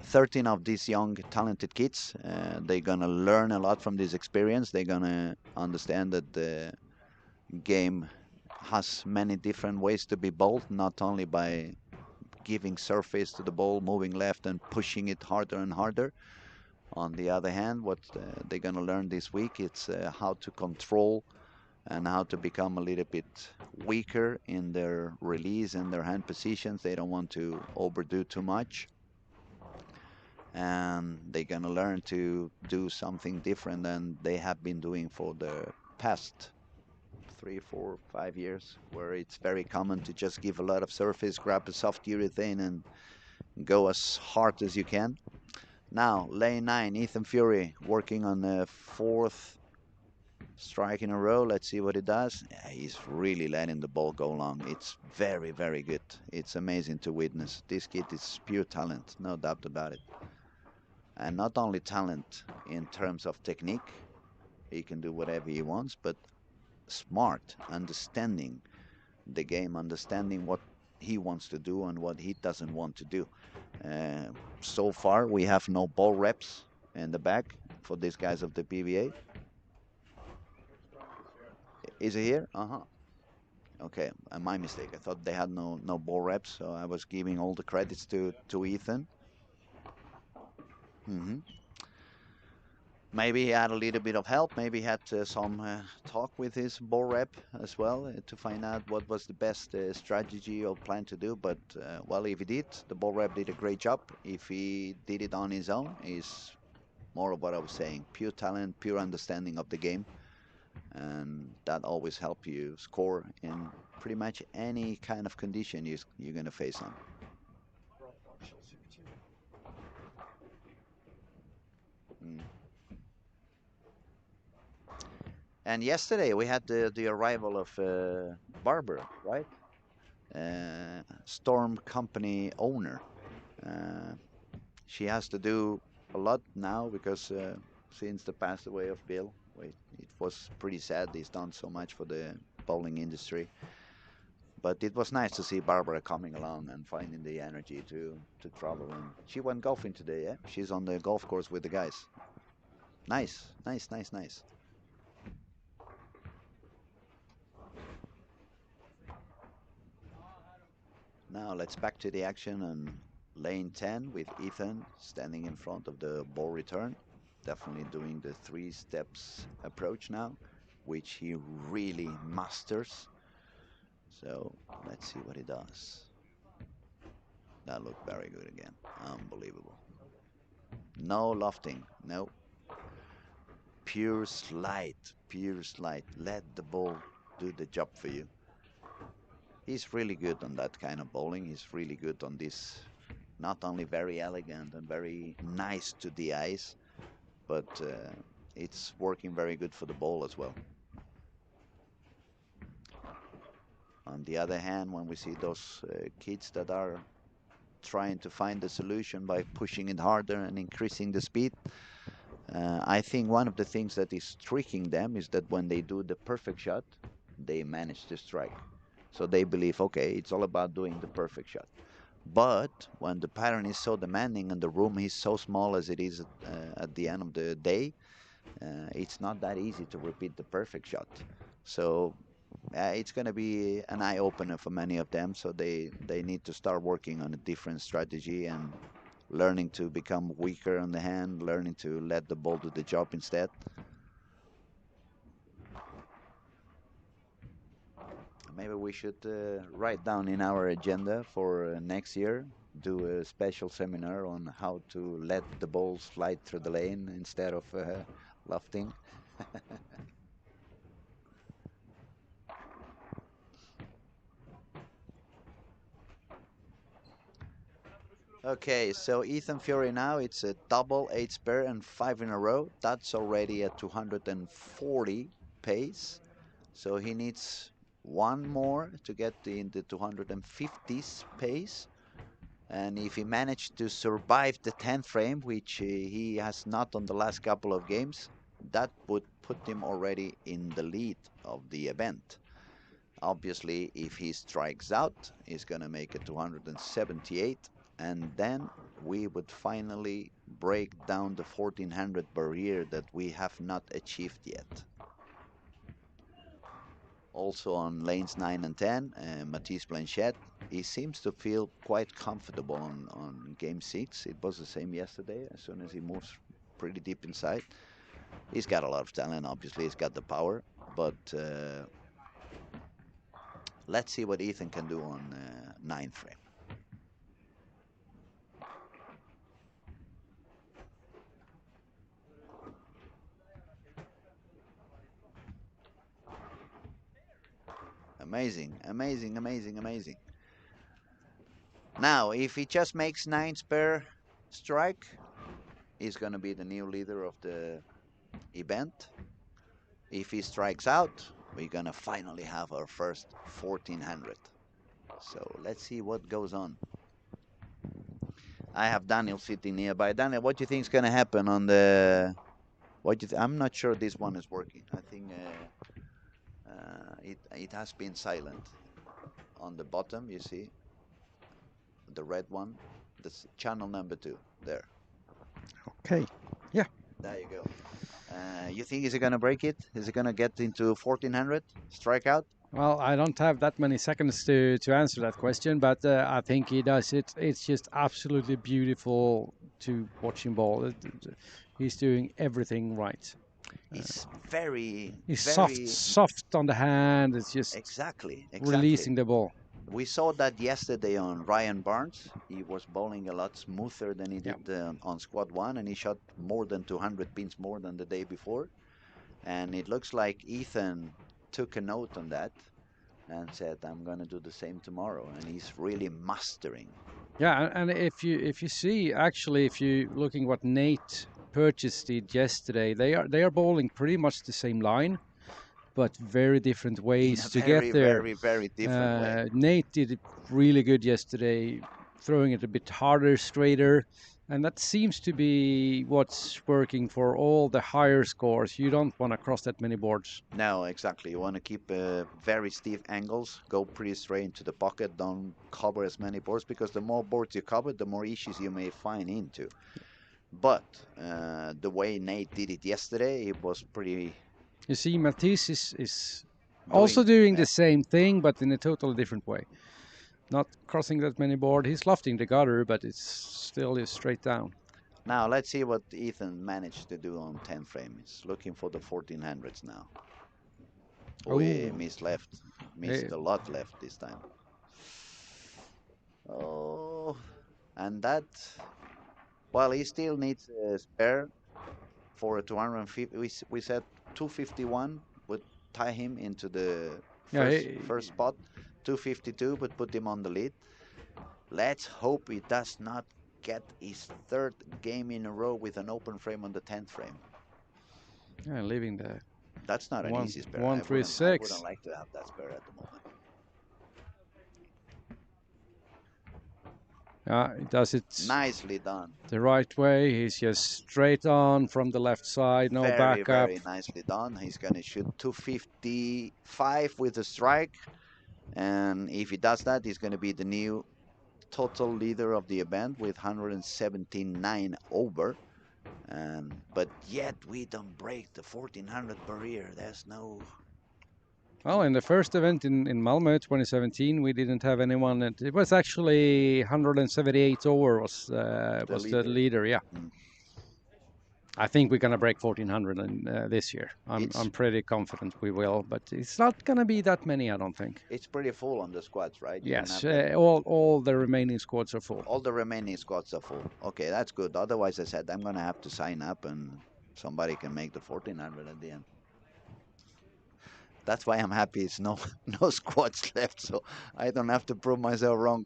13 of these young talented kids, they're gonna learn a lot from this experience. They're gonna understand that the game has many different ways to be bowled, not only by giving surface to the ball, moving left and pushing it harder and harder. On the other hand, what they're going to learn this week, it's how to control and how to become a little bit weaker in their release and their hand positions. They don't want to overdo too much. And they're going to learn to do something different than they have been doing for the past 3, 4, 5 years, where it's very common to just give a lot of surface, grab a soft urethane and go as hard as you can. Now, lane 9, Ethan Fury working on the 4th strike in a row. Let's see what he does. Yeah, he's really letting the ball go long. It's very good. It's amazing to witness. This kid is pure talent, no doubt about it. And not only talent in terms of technique, he can do whatever he wants, but smart, understanding the game, understanding what he wants to do and what he doesn't want to do. So far, we have no ball reps in the back for these guys of the PBA. Is it here? Okay, my mistake. I thought they had no ball reps, so I was giving all the credits to Ethan. Maybe he had a little bit of help. Maybe he had some talk with his ball rep as well to find out what was the best strategy or plan to do. But, well, if he did, the ball rep did a great job. If he did it on his own, is more of what I was saying. Pure talent, pure understanding of the game. And that always helps you score in pretty much any kind of condition you're going to face on. And yesterday we had the arrival of Barbara, right? Storm company owner. She has to do a lot now because since the passed away of Bill, it was pretty sad. He's done so much for the bowling industry. But it was nice to see Barbara coming along and finding the energy to travel. And she went golfing today, yeah? She's on the golf course with the guys. Nice. Now let's back to the action on lane 10 with Ethan standing in front of the ball return. Definitely doing the 3 steps approach now, which he really masters. So let's see what he does. That looked very good again. Unbelievable. No lofting, no. Pure slide. Let the ball do the job for you. He's really good on that kind of bowling. He's really good on this, not only very elegant and very nice to the eyes, but it's working very good for the ball as well. On the other hand, when we see those kids that are trying to find the solution by pushing it harder and increasing the speed, I think one of the things that is tricking them is that when they do the perfect shot, they manage to strike. So they believe, okay, it's all about doing the perfect shot. But when the pattern is so demanding and the room is so small as it is at the end of the day, it's not that easy to repeat the perfect shot. So it's going to be an eye-opener for many of them. So they need to start working on a different strategy and learning to become weaker on the hand, learning to let the ball do the job instead. Maybe we should write down in our agenda for next year, do a special seminar on how to let the ball slide through the lane instead of lofting. Okay, so Ethan Fury now, it's a double 8 spare and 5 in a row. That's already at 240 pace. So he needs one more to get in the 250s pace. And if he managed to survive the 10th frame, which he has not on the last couple of games, that would put him already in the lead of the event. Obviously, if he strikes out, he's going to make it 278, and then we would finally break down the 1400 barrier that we have not achieved yet. Also on lanes 9 and 10, Matisse Blanchette, he seems to feel quite comfortable on game 6. It was the same yesterday. As soon as he moves pretty deep inside, he's got a lot of talent. Obviously, he's got the power, but let's see what Ethan can do on 9th frame. Amazing, amazing, amazing, amazing. Now, if he just makes 9 spare strike, he's going to be the new leader of the event. If he strikes out, we're going to finally have our first 1400. So let's see what goes on. I have Daniel sitting nearby. Daniel, what do you think is going to happen on the... I'm not sure this one is working. I think it has been silent. On the bottom, you see the red one. That's channel number 2. There. Okay. Yeah. There you go. You think is he going to break it? Is he going to get into 1400 strikeout? Well, I don't have that many seconds to answer that question, but I think he does it. It's just absolutely beautiful to watch him ball. He's doing everything right. He's very soft on the hand. It's just exactly releasing the ball. We saw that yesterday on Ryan Barnes. He was bowling a lot smoother than he did on squad 1, and he shot more than 200 pins more than the day before. And it looks like Ethan took a note on that and said, I'm going to do the same tomorrow. And he's really mastering. Yeah, and if you see, actually, if you looking what Nate Purchase did yesterday, they are bowling pretty much the same line, but very different ways to get there. Very different way. Nate did it really good yesterday, throwing it a bit harder, straighter, and that seems to be what's working for all the higher scores. You don't want to cross that many boards. No, exactly. You want to keep very stiff angles, go pretty straight into the pocket, don't cover as many boards, because the more boards you cover, the more issues you may find into. But the way Nate did it yesterday, it was pretty... You see, Matisse is also doing the same thing, but in a totally different way. Not crossing that many boards. He's lofting the gutter, but it's still is straight down. Now, let's see what Ethan managed to do on 10 frame. He's looking for the 1400s now. Oh, he missed left. Missed a lot left this time. Oh, and that... Well, he still needs a spare for a 250. We said 251 would tie him into the first spot. 252 would put him on the lead. Let's hope he does not get his 3rd game in a row with an open frame on the 10th frame. Yeah, leaving the... That's not an easy spare. 136. I wouldn't like to have that spare at the moment. He does it nicely done. The right way. He's just straight on from the left side, no backup. Very nicely done. He's going to shoot 255 with a strike. And if he does that, he's going to be the new total leader of the event with 179 over. But yet we don't break the 1400 barrier. There's no... Well, in the first event in Malmö 2017, we didn't have anyone. It was actually 178 over was the leader. Yeah. I think we're going to break 1400 this year. I'm pretty confident we will, but it's not going to be that many, I don't think. It's pretty full on the squads, right? Yes, all the remaining squads are full. All the remaining squads are full. Okay, that's good. Otherwise, I said I'm going to have to sign up and somebody can make the 1400 at the end. That's why I'm happy it's no squads left, so I don't have to prove myself wrong.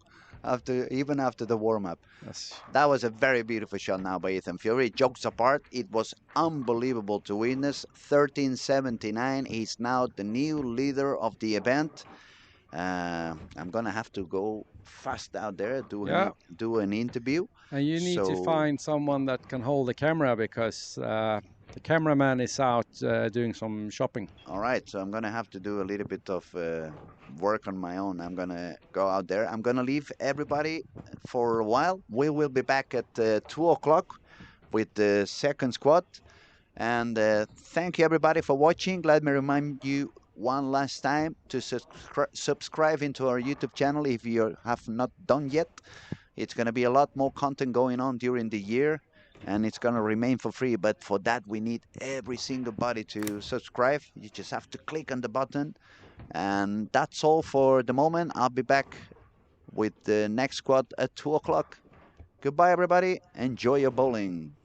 even after the warm-up. Yes. That was a very beautiful shot now by Ethan Fury. Jokes apart, it was unbelievable to witness. 13:79. He's now the new leader of the event. I'm gonna have to go fast out there, do an interview. And you need to find someone that can hold the camera, because the cameraman is out doing some shopping. All right, so I'm gonna have to do a little bit of work on my own. I'm gonna go out there. I'm gonna leave everybody for a while. We will be back at 2 o'clock with the second squad. And thank you everybody for watching. Let me remind you one last time to subscribe into our YouTube channel if you have not done yet. It's going to be a lot more content going on during the year, and it's going to remain for free. But for that, we need every single body to subscribe. You just have to click on the button. And that's all for the moment. I'll be back with the next squad at 2 o'clock. Goodbye, everybody. Enjoy your bowling.